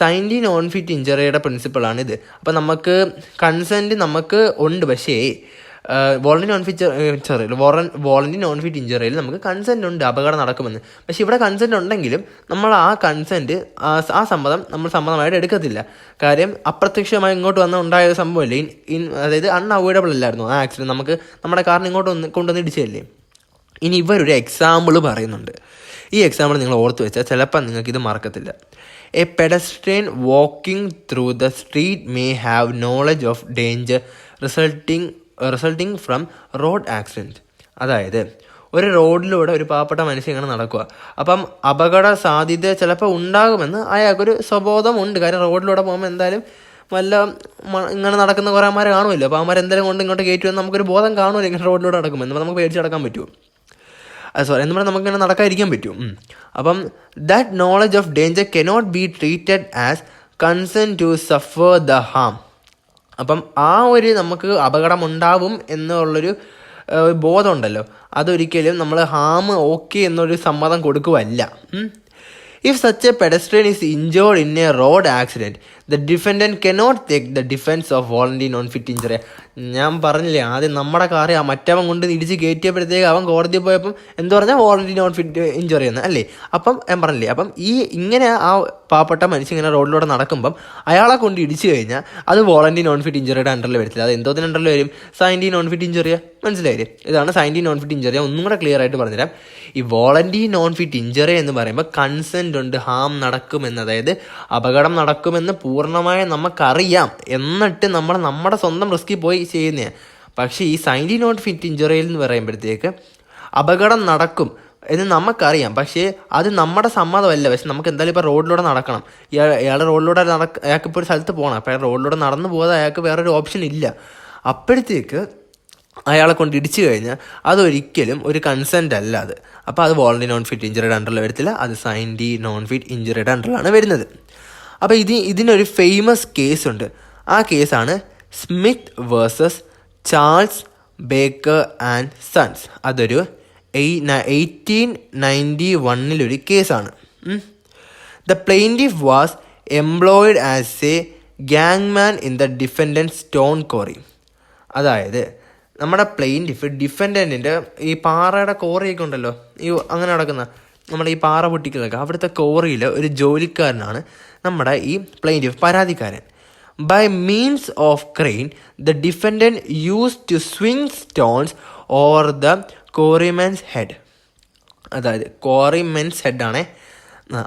സൈൻഡി നോൺ ഫിറ്റ് ഇഞ്ചറിയുടെ പ്രിൻസിപ്പിളാണിത്. അപ്പം നമുക്ക് കൺസെൻറ്റ് നമുക്ക് ഉണ്ട്, പക്ഷേ വോളണ്ടറി നോൺ ഫിറ്റ് ഇഞ്ചറിയിൽ നമുക്ക് കൺസെൻറ്റ് ഉണ്ട് അപകടം നടക്കുമെന്ന്. പക്ഷേ ഇവിടെ കൺസെൻറ്റ് ഉണ്ടെങ്കിലും നമ്മൾ ആ കൺസെൻറ്റ് ആ സമ്മതം നമ്മൾ സമ്മതമായിട്ട് എടുക്കത്തില്ല. കാര്യം അപ്രത്യക്ഷമായി ഇങ്ങോട്ട് വന്ന ഉണ്ടായ സംഭവമല്ലേ, അതായത് അൺഅവോയ്ഡബിൾ അല്ലായിരുന്നു ആ ആക്സിഡൻറ്റ്. നമുക്ക് നമ്മുടെ കാറിന് ഇങ്ങോട്ട് കൊണ്ടുവന്ന് ഇടിച്ചതല്ലേ. ഇനി ഇവരൊരു എക്സാമ്പിൾ പറയുന്നുണ്ട്. ഈ എക്സാമ്പിൾ നിങ്ങൾ ഓർത്ത് വെച്ചാൽ ചിലപ്പോൾ നിങ്ങൾക്കിത് മറക്കത്തില്ല. A pedestrian walking through the street may have knowledge of danger resulting from road accident. അതായത് ഒരു റോഡിലൂടെ ഒരു പാവപ്പെട്ട മനുഷ്യൻ ഇങ്ങനെ നടക്കുക, അപ്പം അപകട സാധ്യത ചിലപ്പോൾ ഉണ്ടാകുമെന്ന് അയാൾക്കൊരു സ്വബോധമുണ്ട്. കാര്യം റോഡിലൂടെ പോകുമ്പോൾ എന്തായാലും വല്ല ഇങ്ങനെ നടക്കുന്ന കുറേ അമ്മമാരെ കാണുമല്ലോ, അപ്പോൾ അമ്മമാർ എന്തെങ്കിലും കൊണ്ട് ഇങ്ങോട്ട് കയറ്റുമെന്ന് നമുക്കൊരു ബോധം കാണുമല്ലോ ഇങ്ങനെ റോഡിലൂടെ നടക്കുമെന്ന്. നമുക്ക് പേടിച്ച് നടക്കാൻ പറ്റുമോ? എന്ന് പറഞ്ഞാൽ നമുക്കിങ്ങനെ നടക്കാതിരിക്കാൻ പറ്റും. അപ്പം that knowledge of danger cannot be treated as concern to suffer the harm. അപ്പം ആ ഒരു നമുക്ക് അപകടമുണ്ടാവും എന്നുള്ളൊരു ബോധമുണ്ടല്ലോ, അതൊരിക്കലും നമ്മൾ ഹാം ഓക്കെ എന്നൊരു സമ്മതം കൊടുക്കുകയല്ല. If such a pedestrian is injured in a road accident the defendant cannot take the defence of volenti non fit injury. ഞാൻ പറഞ്ഞില്ലേ, ആദ്യം നമ്മുടെ കാറ് മറ്റവൻ കൊണ്ട് ഇടിച്ച് കയറ്റിയപ്പോഴത്തേക്ക് അവൻ കോടതി പോയപ്പം എന്ത് പറഞ്ഞാൽ വോളണ്ടറി നോൺ ഫിറ്റ് ഇഞ്ചറി എന്ന് അല്ലേ. അപ്പം ഞാൻ പറഞ്ഞില്ലേ, അപ്പം ഇങ്ങനെ ആ പാവപ്പെട്ട മനുഷ്യൻ ഇങ്ങനെ റോഡിലൂടെ നടക്കുമ്പം അയാളെ കൊണ്ട് ഇടിച്ചു കഴിഞ്ഞാൽ അത് വോളണ്ടറി നോൺ ഫിറ്റ് ഇഞ്ചറിയുടെ അണ്ടറിൽ വരത്തില്ല. അത് എന്തോതിന് അണ്ടറിൽ വരും? സൈൻഡി നോൺ ഫിറ്റ് ഇഞ്ചറിയ. മനസ്സിലായില്ലേ? ഇതാണ് സൈൻഡി നോൺ ഫിറ്റ് ഇഞ്ചറിയ. ഒന്നും കൂടെ ക്ലിയർ ആയിട്ട് പറഞ്ഞുതരാം. ഈ വോളണ്ടറി നോൺ ഫിറ്റ് ഇഞ്ചറി എന്ന് പറയുമ്പോൾ കൺസെൻറ്റ് ഉണ്ട്, ഹാം നടക്കുമെന്ന്, അതായത് അപകടം നടക്കുമെന്ന് പൂർണ്ണമായി നമുക്കറിയാം, എന്നിട്ട് നമ്മുടെ സ്വന്തം റിസ്കിൽ പോയി ചെയ്യുന്നതാണ്. പക്ഷേ ഈ സൈൻഡി നോട്ട് ഫിറ്റ് ഇഞ്ചറിയിൽ എന്ന് പറയുമ്പോഴത്തേക്ക് അപകടം നടക്കും എന്ന് നമുക്കറിയാം, പക്ഷേ അത് നമ്മുടെ സമ്മതമല്ല. പക്ഷെ നമുക്ക് എന്തായാലും ഇപ്പോൾ റോഡിലൂടെ നടക്കണം. ഇയാൾ റോഡിലൂടെ അയാൾക്കിപ്പോൾ ഒരു സ്ഥലത്ത് പോകണം, അപ്പോൾ അയാൾ റോഡിലൂടെ നടന്നു പോകാതെ അയാൾക്ക് വേറൊരു ഓപ്ഷൻ ഇല്ല. അപ്പോഴത്തേക്ക് അയാളെ കൊണ്ട് ഇടിച്ചു കഴിഞ്ഞാൽ അതൊരിക്കലും ഒരു കൺസെൻറ്റ് അല്ല അത്. അപ്പോൾ അത് വോളണ്ടറി നോൺ ഫിറ്റ് ഇഞ്ചറിയുടെ അണ്ടറിൽ വരത്തില്ല, അത് സൈൻഡി നോൺ ഫിറ്റ് ഇഞ്ചറിയുടെ അണ്ടറിലാണ് വരുന്നത്. അപ്പോൾ ഇതിനൊരു ഫേമസ് കേസുണ്ട്. ആ കേസാണ് Smith versus Charles Baker and sons. അതൊരു 1891 കേസാണ്. The plaintiff was employed as a gangman in the defendant stone quarry. അതായത് നമ്മുടെ ഡിഫൻഡൻറ്റിൻ്റെ ഈ പാറയുടെ കോറിയൊക്കെ ഉണ്ടല്ലോ, അങ്ങനെ നടക്കുന്ന നമ്മുടെ ഈ പാറ പൊട്ടിക്കുന്നതൊക്കെ, അവിടുത്തെ കോറിയിൽ ഒരു ജോലിക്കാരനാണ് നമ്മുടെ ഈ പ്ലെയിൻറ്റിഫ്, പരാതിക്കാരൻ. By means of crane the defendant use to swing stones or the quarrymen's head. അതായത് കോറിമെൻസ് ഹെഡാണേ.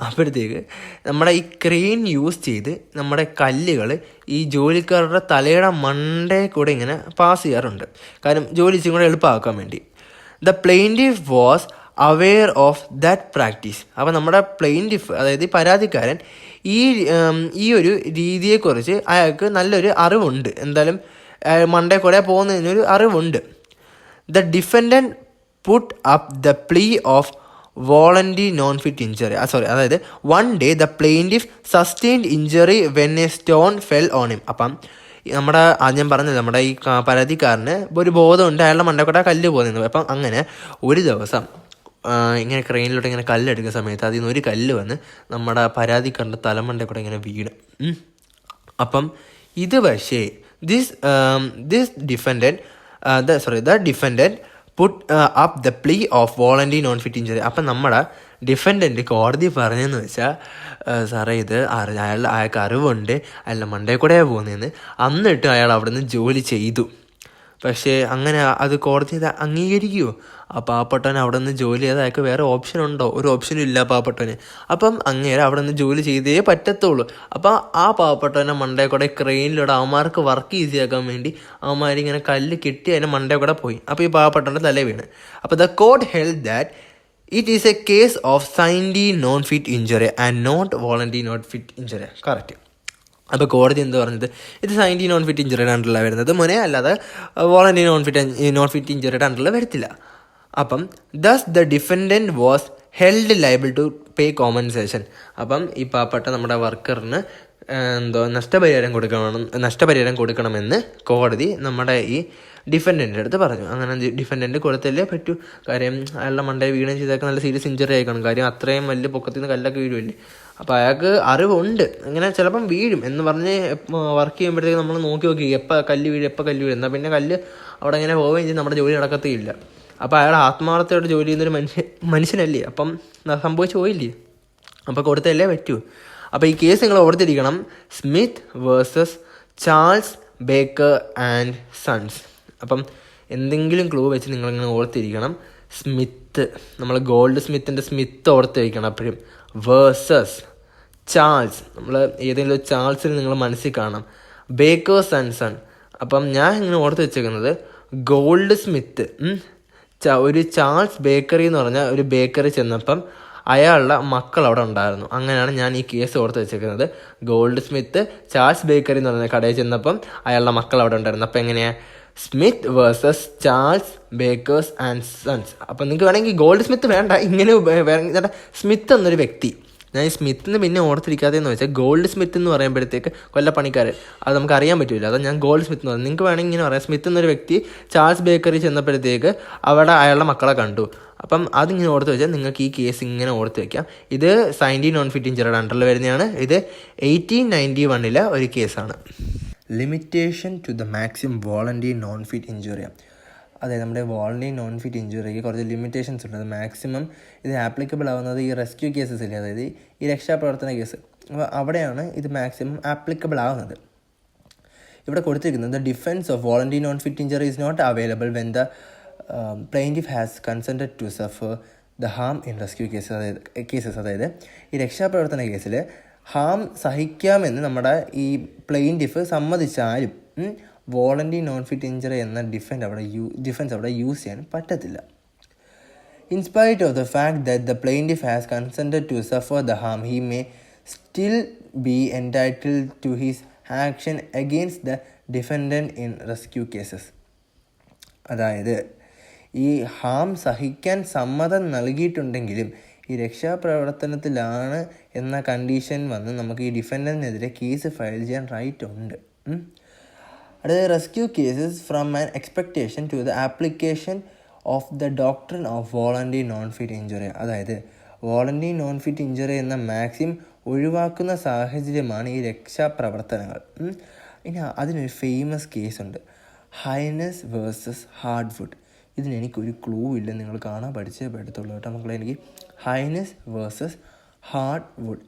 അപ്പോഴത്തേക്ക് നമ്മുടെ ഈ ക്രെയിൻ യൂസ് ചെയ്ത് നമ്മുടെ കല്ലുകൾ ഈ ജോലിക്കാരുടെ തലയുടെ മണ്ടയിൽ കൂടെ ഇങ്ങനെ പാസ് ചെയ്യാറുണ്ട്, കാരണം ജോലി ഇച്ചിരി കൂടെ എളുപ്പമാക്കാൻ വേണ്ടി. The plaintiff was aware of that practice. അപ്പോൾ നമ്മുടെ പ്ലെയിൻറ്റിഫ്, അതായത് ഈ പരാതിക്കാരൻ, ഈ ഒരു രീതിയെക്കുറിച്ച് അയാൾക്ക് നല്ലൊരു അറിവുണ്ട്. എന്തായാലും മണ്ടയിൽ കൂടെ പോകുന്നതിനൊരു അറിവുണ്ട്. The defendant put up the plea of volenti non fit injury. അതായത് one day the plaintiff sustained injury when a stone fell on him. അപ്പം നമ്മുടെ ആദ്യം പറഞ്ഞത് നമ്മുടെ ഈ പരാതിക്കാരന് ഒരു ബോധമുണ്ട്, അയാളുടെ മണ്ടക്കൂടെ കല്ല് പോകുന്നത്. അപ്പം അങ്ങനെ ഒരു ദിവസം ഇങ്ങനെ ക്രെയിനിലോട്ട് ഇങ്ങനെ കല്ലെടുക്കുന്ന സമയത്ത് അതിൽ നിന്ന് ഒരു കല്ല് വന്ന് നമ്മുടെ പരാതിക്കാരൻ്റെ തലമണ്ടയിൽ കൂടെ ഇങ്ങനെ വീണ്. അപ്പം ഇത് പക്ഷേ the defendant put up the plea of volenti non fit injury. അപ്പം നമ്മുടെ ഡിഫൻഡൻറ്റ് കോടതി പറഞ്ഞതെന്ന് വെച്ചാൽ സാറേ ഇത് അയാൾക്ക് അറിവുണ്ട്, അയാളുടെ മണ്ടേ കൂടെ പോകുന്നതെന്ന്. എന്നിട്ട് അയാൾ അവിടെ നിന്ന് ജോലി ചെയ്തു. പക്ഷേ അങ്ങനെ അത് കോടതി അത് അംഗീകരിക്കുമോ? ആ പാവപ്പെട്ടവൻ അവിടെ നിന്ന് ജോലി ചെയ്ത് അയാൾക്ക് വേറെ ഓപ്ഷൻ ഉണ്ടോ? ഒരു ഓപ്ഷനും ഇല്ല പാവപ്പെട്ടവന്. അപ്പം അങ്ങേരെ അവിടെ നിന്ന് ജോലി ചെയ്തേ പറ്റത്തുള്ളൂ. അപ്പം ആ പാവപ്പെട്ടവനെ മണ്ടേ കൂടെ ക്രെയിനിലൂടെ അവന്മാർക്ക് വർക്ക് ഈസിയാക്കാൻ വേണ്ടി അവന്മാരിങ്ങനെ കല്ല് കെട്ടി അതിനെ മണ്ടേ കൂടെ പോയി. അപ്പോൾ ഈ പാവപ്പെട്ടവൻ്റെ തല വീണ്. അപ്പോൾ the court held that it is a case of scienti non fit injury and not volenti non fit injury. Correct. അപ്പോൾ കോടതി എന്ത് പറഞ്ഞത്? ഇത് സൈൻഡി നോൺ ഫിറ്റ് ഇഞ്ചുറിയുടെ അണ്ടറിലാണ് വരുന്നത് മോനെ, അല്ലാതെ വോളണ്ടറി നോൺ ഫിറ്റ് ഇഞ്ചുറിയുടെ അണ്ടറിൽ വരത്തില്ല. അപ്പം thus the defendant was held liable to pay compensation. അപ്പം ഈ പാവപ്പെട്ട നമ്മുടെ വർക്കറിന് നഷ്ടപരിഹാരം കൊടുക്കണമെന്ന് കോടതി നമ്മുടെ ഈ ഡിഫൻഡൻറ്റിൻ്റെ അടുത്ത് പറഞ്ഞു. അങ്ങനെ ഡിഫൻഡൻറ്റ് കൊടുത്തല്ലേ പറ്റൂ. കാര്യം അയാളുടെ മണ്ടയിൽ വീണും ചെയ്തൊക്കെ നല്ല സീരിയസ് ഇഞ്ചുറി ആയിക്കണം. കാര്യം അത്രയും വലിയ പൊക്കത്തിൽ നിന്ന് കല്ലൊക്കെ വീഴുമല്ലേ. അപ്പോൾ അയാൾക്ക് അറിവുണ്ട്, അങ്ങനെ ചിലപ്പം വീഴും എന്ന് പറഞ്ഞ് വർക്ക് ചെയ്യുമ്പോഴത്തേക്ക് നമ്മൾ നോക്കി എപ്പോൾ കല്ല് വീഴും എന്നാൽ പിന്നെ കല്ല് അവിടെ ഇങ്ങനെ പോവുകയും ചെയ്ത് നമ്മുടെ ജോലി നടക്കത്തില്ല. അപ്പോൾ അയാൾ ആത്മാർത്ഥമായിട്ട് ജോലി ചെയ്യുന്നൊരു മനുഷ്യനല്ലേ. അപ്പം സംഭവിച്ചു പോയില്ലേ, അപ്പോൾ കൊടുത്തല്ലേ പറ്റൂ. അപ്പോൾ ഈ കേസ് നിങ്ങൾ ഓർത്തിരിക്കണം, Smith versus Charles Baker and sons. അപ്പം എന്തെങ്കിലും ക്ലൂ വെച്ച് നിങ്ങളിങ്ങനെ ഓർത്തിരിക്കണം. സ്മിത്ത്, നമ്മൾ ഗോൾഡ് സ്മിത്തിൻ്റെ സ്മിത്ത് ഓർത്ത് വയ്ക്കണം എപ്പോഴും. വേഴ്സസ് ചാൾസ്, നമ്മൾ ഏതെങ്കിലും ഒരു ചാൾസിന് നിങ്ങൾ മനസ്സിൽ കാണാം. Bakers and son. അപ്പം ഞാൻ ഇങ്ങനെ ഓർത്ത് വെച്ചേക്കുന്നത് ഗോൾഡ് സ്മിത്ത്, ഒരു ചാൾസ് ബേക്കറി എന്ന് പറഞ്ഞാൽ ഒരു ബേക്കറി ചെന്നപ്പം അയാളുടെ മക്കൾ അവിടെ ഉണ്ടായിരുന്നു. അങ്ങനെയാണ് ഞാൻ ഈ കേസ് ഓർത്ത് വെച്ചേക്കുന്നത്. ഗോൾഡ് സ്മിത്ത് ചാൾസ് ബേക്കറി എന്ന് പറഞ്ഞ കടയിൽ ചെന്നപ്പം അയാളുടെ മക്കൾ അവിടെ ഉണ്ടായിരുന്നു. അപ്പം എങ്ങനെയാണ്? Smith versus Charles baker's and sons. അപ്പം നിങ്ങൾക്ക് വേണമെങ്കിൽ ഗോൾഡ് സ്മിത്ത് വേണ്ട, ഇങ്ങനെ സ്മിത്ത് എന്നൊരു വ്യക്തി. ഞാൻ ഈ സ്മിത്തിന് പിന്നെ ഓർത്തിരിക്കാതെന്ന് വെച്ചാൽ ഗോൾഡ് സ്മിത്ത് എന്ന് പറയുമ്പോഴത്തേക്ക് കൊല്ലപ്പണിക്കാരൻ, അത് നമുക്ക് അറിയാൻ പറ്റില്ല. അതാണ് ഞാൻ ഗോൾഡ് സ്മിത്ത് എന്ന് പറയുന്നത്. നിങ്ങൾക്ക് വേണമെങ്കിൽ ഇങ്ങനെ പറയാം, സ്മിത്ത് എന്നൊരു വ്യക്തി ചാൾസ് ബേക്കറി ചെന്നപ്പോഴത്തേക്ക് അവിടെ അയാളുടെ മക്കളെ കണ്ടു. അപ്പം അതിങ്ങനെ ഓർത്ത് വെച്ചാൽ നിങ്ങൾക്ക് ഈ കേസ് ഇങ്ങനെ ഓർത്ത് വയ്ക്കാം. ഇത് സൈൻഡി നോൺ ഫിറ്റ് ഇഞ്ചുറിയുടെ അണ്ടറിൽ വരുന്നതാണ്. ഇത് 1891 ഒരു കേസാണ്. Limitation to the maximum voluntary non fit injury. അതായത് നമ്മുടെ വോളണ്ടറി നോൺ ഫിറ്റ് ഇഞ്ചുറിക്ക് കുറച്ച് ലിമിറ്റേഷൻസ് ഉണ്ട്. അത് മാക്സിമം ഇത് ആപ്ലിക്കബിൾ ആവുന്നത് ഈ റെസ്ക്യൂ കേസസ് ഇല്ലേ, അതായത് ഈ രക്ഷാപ്രവർത്തന കേസ്. അപ്പോൾ അവിടെയാണ് ഇത് മാക്സിമം ആപ്ലിക്കബിൾ ആവുന്നത്. ഇവിടെ കൊടുത്തിരിക്കുന്നത് the defence of volenti non fit injury is not available when the plaintiff has consented to suffer the harm in rescue cases. അതായത് ഈ രക്ഷാപ്രവർത്തന കേസിൽ ഹാം സഹിക്കാമെന്ന് നമ്മുടെ ഈ പ്ലെയിൻറ്റിഫ് സമ്മതിച്ചാലും വോളണ്ടറി നോൺ ഫിറ്റ് ഇഞ്ചുറി എന്ന ഡിഫൻസ് അവിടെ യൂസ് ചെയ്യാൻ പറ്റത്തില്ല. In spite of the fact that the plaintiff has consented to suffer the harm, he may still be entitled to his action against the defendant in rescue cases. അതായത് ഈ Ham സഹിക്കാൻ സമ്മതം നൽകിയിട്ടുണ്ടെങ്കിലും ഈ രക്ഷാപ്രവർത്തനത്തിലാണ് എന്ന condition വന്ന് നമുക്ക് ഈ ഡിഫൻഡൻറ്റിനെതിരെ കേസ് ഫയൽ ചെയ്യാൻ റൈറ്റ് ഉണ്ട്. അടുത്തത് rescue cases from an expectation to the application of the doctrine of volenti non fit injury. അതായത് വോളണ്ടറി നോൺ ഫിറ്റ് ഇഞ്ചുറി എന്ന മാക്സിം ഒഴിവാക്കുന്ന സാഹചര്യമാണ് ഈ രക്ഷാപ്രവർത്തനങ്ങൾ. ഇനി അതിനൊരു ഫേമസ് കേസുണ്ട്, ഹൈനസ് വേഴ്സസ് ഹാർഡ്വുഡ്. ഇതിനെനിക്കൊരു ക്ലൂ ഇല്ല, നിങ്ങൾ കാണാൻ പഠിച്ചേ പറ്റത്തുള്ളൂ കേട്ടോ മക്കളെ. എനിക്ക് Haynes versus Harwood,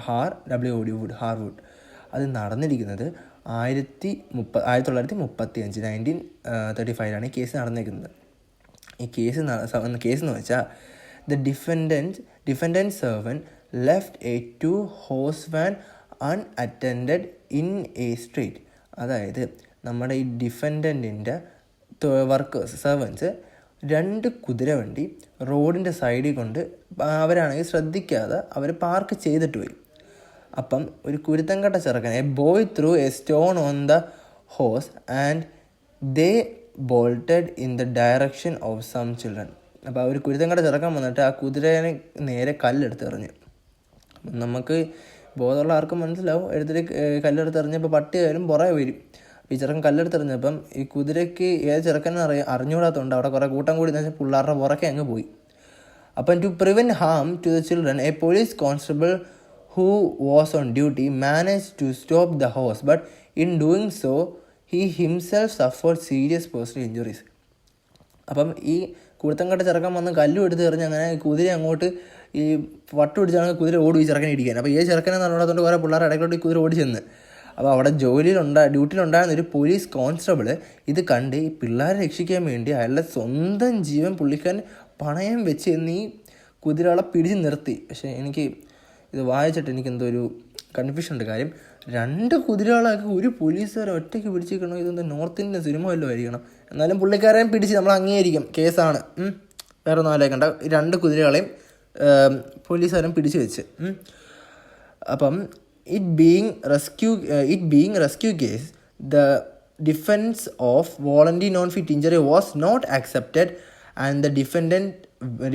HARWOOD, Harwood. അത് നടന്നിരിക്കുന്നത് 1935 1935 ഈ കേസ് നടന്നിരിക്കുന്നത്. ഈ കേസ് എന്ന് വെച്ചാൽ the defendant servant left A 2-horse van unattended in a street. അതായത് നമ്മുടെ ഈ ഡിഫൻഡൻറ്റിൻ്റെ സെർവൻസ് 2 കുതിരവണ്ടി റോഡിൻ്റെ സൈഡിൽ കൊണ്ട് അവരാണെങ്കിൽ ശ്രദ്ധിക്കാതെ അവർ പാർക്ക് ചെയ്തിട്ട് പോയി. അപ്പം ഒരു കുരുത്തം കെട്ട ചെറുക്കൻ, a boy threw a stone on the horse and they bolted in the direction of some children. അപ്പോൾ ഒരു കുരുത്തം കെട്ട ചെറുക്കൻ വന്നിട്ട് ആ കുതിരേനെ നേരെ കല്ലെടുത്ത് എറിഞ്ഞു. നമുക്ക് ബോധമുള്ള ആർക്കും മനസ്സിലാവും, കല്ലെടുത്ത് എറിഞ്ഞപ്പോൾ പട്ടി ആയാലും പുറകെ വരും. ഈ ചെറുക്കൻ കല്ലെടുത്തെറിഞ്ഞപ്പം ഈ കുതിരയ്ക്ക് ഏത് ചെറുക്കനെ അറിഞ്ഞുകൂടാത്തതുകൊണ്ട് അവിടെ കുറേ കൂട്ടം കൂടി എന്ന് വെച്ചാൽ പിള്ളേരുടെ പുറകെ അങ്ങ് പോയി. അപ്പം to prevent harm to the children, a police constable who was on duty managed to stop the horse, but in doing so he himself suffered serious personal injuries. അപ്പം ഈ കുരുത്തങ്കട്ട ചെറുക്കൻ വന്ന് കല്ലും എടുത്ത് എറിഞ്ഞ് അങ്ങനെ കുതിര അങ്ങോട്ട് ഈ വട്ടു പിടിച്ചാണെങ്കിൽ കുതിര ഓടി ചെറുക്കനെ ഇടിക്കാൻ. അപ്പോൾ ഈ ചെറുക്കനെ നടന്നുകൊണ്ട് കുറേ പിള്ളേർ ഇടയ്ക്കോട്ട് ഈ കുതിര ഓടി ചെന്ന്. അപ്പോൾ അവിടെ ഡ്യൂട്ടിയിലുണ്ടായിരുന്ന ഒരു പോലീസ് കോൺസ്റ്റബിൾ ഇത് കണ്ട് ഈ പിള്ളേരെ രക്ഷിക്കാൻ വേണ്ടി അയാളുടെ സ്വന്തം ജീവൻ പുള്ളിക്കാൻ പണയം വെച്ച് എന്നീ കുതിരകളെ പിടിച്ച് നിർത്തി. പക്ഷേ എനിക്ക് ഇത് വായിച്ചിട്ട് എനിക്കെന്തോ ഒരു കൺഫ്യൂഷൻ ഉണ്ട്. കാര്യം 2 കുതിരകളൊക്കെ ഒരു പോലീസുകാരെ ഒറ്റയ്ക്ക് പിടിച്ചിരിക്കണം. ഇതെന്താ നോർത്ത് ഇന്ത്യൻ സിനിമ വല്ലതും ആയിരിക്കണം. എന്നാലും പുള്ളിക്കാരെയും പിടിച്ച് നമ്മൾ അംഗീകരിക്കും, കേസാണ്, വേറെ ഒന്നും ആലോചിക്കണ്ട. 2 കുതിരകളെയും പോലീസുകാരും പിടിച്ചു വെച്ച്. അപ്പം it being rescue case the defence of volenti non fit injury was not accepted and the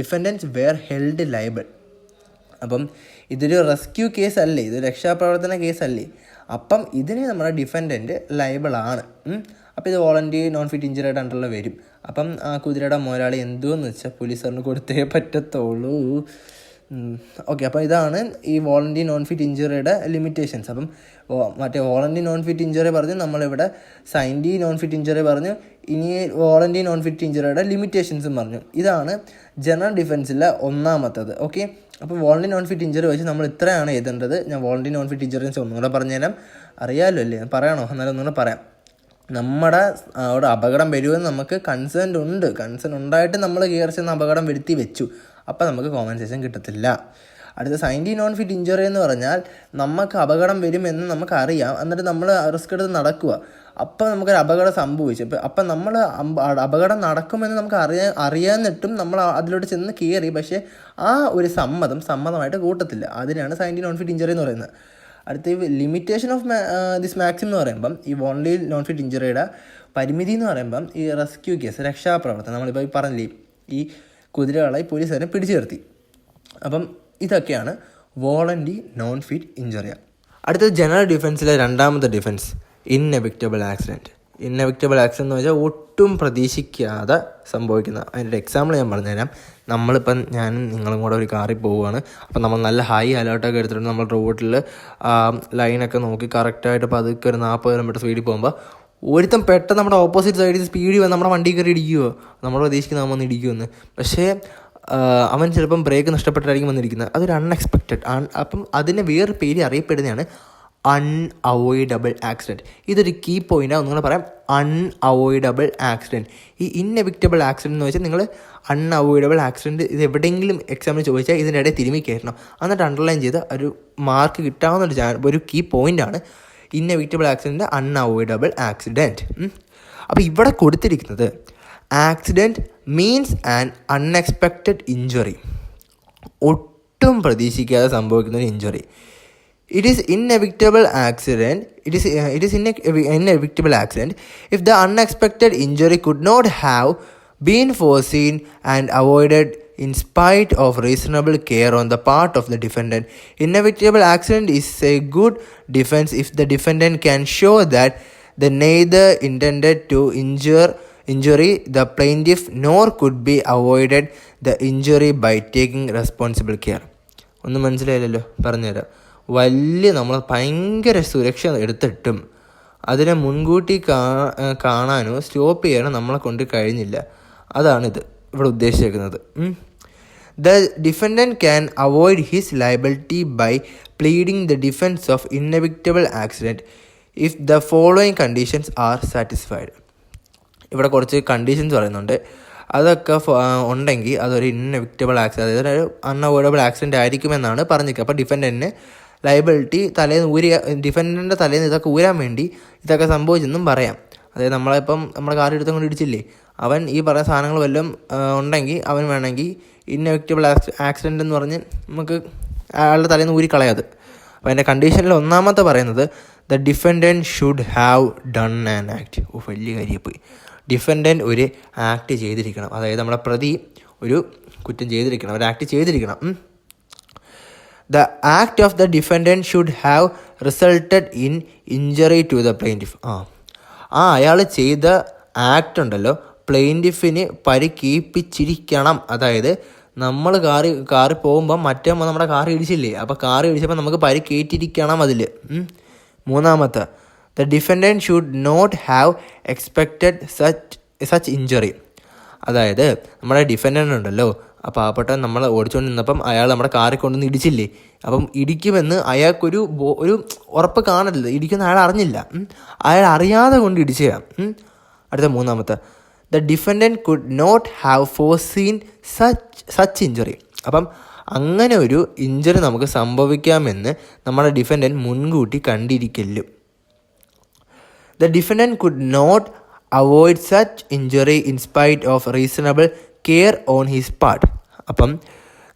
defendants were held liable. അപ്പം ഇതൊരു റെസ്ക്യൂ കേസ് അല്ലേ, ഇതൊരു രക്ഷാപ്രവർത്തന കേസല്ലേ, അപ്പം ഇതിന് നമ്മുടെ ഡിഫെൻഡൻറ്റ് ലയബിളാണ്. അപ്പോൾ ഇത് വോളണ്ടറി നോൺ ഫിറ്റ് ഇഞ്ചറിയുടെ അണ്ടറിൽ വരും. അപ്പം ആ കുതിരയുടെ മുതലാളി എന്തോന്ന് വെച്ചാൽ പോലീസുകാരന് കൊടുത്തേ പറ്റത്തുള്ളൂ. ഓക്കെ, അപ്പോൾ ഇതാണ് ഈ വോളണ്ടറി നോൺ ഫിറ്റ് ഇഞ്ചറിയുടെ ലിമിറ്റേഷൻസ്. അപ്പം മറ്റേ വോളണ്ടറി നോൺ ഫിറ്റ് ഇഞ്ചറി പറഞ്ഞ് നമ്മളിവിടെ സൈൻഡി നോൺ ഫിറ്റ് ഇഞ്ചറി പറഞ്ഞു, ഇനി വോളണ്ടറി നോൺ ഫിറ്റ് ഇഞ്ചറിയുടെ ലിമിറ്റേഷൻസും പറഞ്ഞു. ഇതാണ് ജനറൽ ഡിഫെൻസിലെ ഒന്നാമത്തത്. ഓക്കെ, അപ്പോൾ വോളണ്ടറി നോൺ ഫിറ്റ് ഇഞ്ചറി വെച്ച് നമ്മൾ ഇത്രയാണ് എഴുതേണ്ടത്. ഞാൻ വോളണ്ടറി നോൺ ഫിറ്റ് ഇഞ്ചറീസ് ഒന്നുകൂടെ പറഞ്ഞുതരാം. അറിയാമല്ലോ അല്ലേ, പറയണോ? എന്നാലും ഒന്നുകൂടെ പറയാം. നമ്മുടെ അവിടെ അപകടം വരുമെന്ന് നമുക്ക് കൺസേൺ ഉണ്ടായിട്ട് നമ്മൾ കയറി ചെന്ന് അപകടം വരുത്തി വെച്ചു, അപ്പോൾ നമുക്ക് കോമ്പൻസേഷൻ കിട്ടത്തില്ല. അടുത്ത സൈൻഡി നോൺ ഫിറ്റ് ഇഞ്ചറി എന്ന് പറഞ്ഞാൽ നമുക്ക് അപകടം വരുമെന്ന് നമുക്കറിയാം, എന്നിട്ട് നമ്മൾ റിസ്ക് എടുത്ത് നടക്കുക, അപ്പം നമുക്കൊരു അപകടം സംഭവിച്ചു. അപ്പം നമ്മൾ അപകടം നടക്കുമെന്ന് നമുക്ക് അറിയാന്നിട്ടും നമ്മൾ അതിലോട്ട് ചെന്ന് കയറി, പക്ഷേ ആ ഒരു സമ്മതമായിട്ട് കൂട്ടത്തില്ല. അതിനാണ് സൈൻഡി നോൺ ഫിറ്റ് ഇഞ്ചറി എന്ന് പറയുന്നത്. അടുത്ത ലിമിറ്റേഷൻ ഓഫ് ദിസ് മാക്സിം എന്ന് പറയുമ്പം ഈ വോളണ്ടറി നോൺ ഫിറ്റ് ഇഞ്ചറിയുടെ പരിമിതി എന്ന് പറയുമ്പം ഈ റെസ്ക്യൂ കേസ്, രക്ഷാപ്രവർത്തനം, നമ്മളിപ്പോൾ പറഞ്ഞില്ലേ ഈ കുതിരകളെ പോലീസുകാരെ പിടിച്ചു നിർത്തി. അപ്പം ഇതൊക്കെയാണ് വോളണ്ടറി നോൺ ഫിറ്റ് ഇഞ്ചറി. അടുത്തത് ജനറൽ ഡിഫെൻസിലെ രണ്ടാമത്തെ ഡിഫെൻസ്, ഇന്നെവിക്റ്റബിൾ ആക്സിഡൻറ്റ്. ഇന്നെവിക്റ്റബിൾ ആക്സിഡൻറ്റ് എന്ന് വെച്ചാൽ ഒട്ടും പ്രതീക്ഷിക്കാതെ സംഭവിക്കുന്ന. അതിൻ്റെ എക്സാമ്പിൾ ഞാൻ പറഞ്ഞുതരാം. നമ്മളിപ്പം ഞാനും നിങ്ങളും കൂടെ ഒരു കാറിൽ പോവുകയാണ്. അപ്പം നമ്മൾ നല്ല ഹൈ അലേർട്ടൊക്കെ എടുത്തിട്ട് നമ്മൾ റോഡിൽ ലൈനൊക്കെ നോക്കി കറക്റ്റായിട്ട് പതുക്കെ ഒരു 40 കിലോമീറ്റർ സ്പീഡിൽ പോകുമ്പോൾ ഒരുത്തം പെട്ടെന്ന് നമ്മുടെ ഓപ്പോസിറ്റ് സൈഡിൽ സ്പീഡിൽ വന്ന് നമ്മുടെ വണ്ടി കയറി ഇടിക്കുമോ, നമ്മൾ പ്രതീക്ഷിക്കുന്ന നമ്മൾ ഇടിക്കുമെന്ന്. പക്ഷേ അവൻ ചിലപ്പം ബ്രേക്ക് നഷ്ടപ്പെട്ടായിരിക്കും വന്നിരിക്കുന്നത്. അതൊരു അൺഎക്സ്പെക്റ്റഡ്. അപ്പം അതിന് വേറെ പേര് അറിയപ്പെടുന്നതാണ് അൺഅവോയ്ഡബിൾ ആക്സിഡൻറ്റ്. ഇതൊരു കീ പോയിൻ്റാണ്. നിങ്ങൾ പറയാം അൺഅവോയ്ഡബിൾ ആക്സിഡൻറ്റ്. ഈ ഇന്നെവിക്റ്റബിൾ ആക്സിഡൻറ്റ് എന്ന് വെച്ചാൽ നിങ്ങൾ അൺഅവോയ്ഡബിൾ ആക്സിഡൻറ്റ് ഇത് എവിടെയെങ്കിലും എക്സാമിന് ചോദിച്ചാൽ ഇതിൻ്റെ ഇടയിൽ തിരുമ്മി കയറ്റണം, എന്നിട്ട് അണ്ടർലൈൻ ചെയ്ത് ഒരു മാർക്ക് കിട്ടാവുന്ന ഒരു കീ പോയിൻ്റാണ് ഇന്നെവിക്റ്റബിൾ ആക്സിഡൻറ്റ്, അൺഅവോയ്ഡബിൾ ആക്സിഡൻറ്റ്. അപ്പോൾ ഇവിടെ കൊടുത്തിരിക്കുന്നത് accident means an unexpected injury, ഒട്ടും പ്രതീക്ഷിക്കാതെ സംഭവിക്കുന്ന ഒരു injury. It is inevitable accident. It is inevitable accident if the unexpected injury could not have been foreseen and avoided in spite of reasonable care on the part of the defendant. Inevitable accident is a good defense if the defendant can show that they neither intended to injury the plaintiff nor could be avoided the injury by taking responsible care. ഒന്നും മനസ്സിലായില്ലല്ലോ, പറഞ്ഞുതരാം. നമ്മൾ ഭയങ്കര സുരക്ഷ എടുത്തിട്ടും അതിനെ മുൻകൂട്ടി കാണാനോ സ്റ്റോപ്പ് ചെയ്യാനോ നമ്മളെ കൊണ്ട് കഴിഞ്ഞില്ല. അതാണിത് ഇവിടെ ഉദ്ദേശിക്കുന്നത്. The defendant can avoid his liability by pleading the defence of inevitable accident if the following conditions are satisfied. ഇവിടെ കുറച്ച് കണ്ടീഷൻസ് പറയുന്നുണ്ട്. അതൊക്കെ ഉണ്ടെങ്കിൽ അതൊരു ഇന്നെവിക്റ്റബിൾ ആക്സിഡൻറ്റ്, അതായത് ഒരു അൺഅവോയ്ഡബിൾ ആക്സിഡൻറ്റ് ആയിരിക്കുമെന്നാണ് പറഞ്ഞിരിക്കുക. അപ്പോൾ ഡിഫെൻഡൻറ്റിന് ലയബിലിറ്റി ഡിഫെൻഡൻറ്റിൻ്റെ തലേന്ന് ഇതൊക്കെ ഊരാൻ വേണ്ടി ഇതൊക്കെ സംഭവിച്ചെന്നും പറയാം. അതായത് നമ്മളിപ്പം നമ്മുടെ കാർ എടുത്തും കൊണ്ട് ഇടിച്ചില്ലേ, അവൻ ഈ പറയുന്ന സാധനങ്ങൾ വല്ലതും ഉണ്ടെങ്കിൽ അവൻ വേണമെങ്കിൽ ഇന്നെവിക്റ്റബിൾ ആക്സിഡൻ്റ് എന്ന് പറഞ്ഞ് നമുക്ക് അയാളുടെ തലേന്ന് ഊരിക്കളയാത്. അപ്പോൾ അതിൻ്റെ കണ്ടീഷനിൽ ഒന്നാമത്തെ പറയുന്നത് the defendant should have done an act. വലിയ കാര്യമായി ഡിഫെൻഡൻറ്റ് ഒരു ആക്ട് ചെയ്തിരിക്കണം, അതായത് നമ്മുടെ പ്രതി ഒരു കുറ്റം ചെയ്തിരിക്കണം, ഒരു ആക്ട് ചെയ്തിരിക്കണം. The act of the defendant should have resulted in injury to the plaintiff. അയാൾ ചെയ്ത ആക്ട് ഉണ്ടല്ലോ പ്ലെയിൻറ്റിഫിന് പരിക്കേൽപ്പിച്ചിരിക്കണം. അതായത് നമ്മൾ കാറിൽ പോകുമ്പം മറ്റേ നമ്മുടെ കാർ ഇടിച്ചില്ലേ, അപ്പോൾ കാർ ഇടിച്ചപ്പോൾ നമുക്ക് പരിക്കേറ്റിരിക്കണം അതിൽ. മൂന്നാമത്തെ the defendant should not have expected such injury. അതായത് നമ്മുടെ ഡിഫൻഡൻ്റ് ഉണ്ടല്ലോ, ആ പാവപ്പെട്ടവൻ നമ്മൾ ഓടിച്ചുകൊണ്ട് നിന്നപ്പം അയാൾ നമ്മുടെ കാറിൽ കൊണ്ടുവന്ന് ഇടിച്ചില്ലേ, അപ്പം ഇടിക്കുമെന്ന് അയാൾക്കൊരു ഒരു ഉറപ്പ് കാണില്ല, ഇടിക്കുമെന്ന് അയാൾ അറിഞ്ഞില്ല, അയാൾ അറിയാതെ കൊണ്ട് ഇടിച്ചതാണ്. അടുത്ത മൂന്നാമത്തെ, the defendant could not have foreseen such injury. അപ്പം അങ്ങനെ ഒരു ഇഞ്ചുറി നമുക്ക് സംഭവിക്കാമെന്ന് നമ്മുടെ ഡിഫൻഡൻറ്റ് മുൻകൂട്ടി കണ്ടിരിക്കലും. The defendant could not avoid such injury in spite of reasonable care on his part. അപ്പം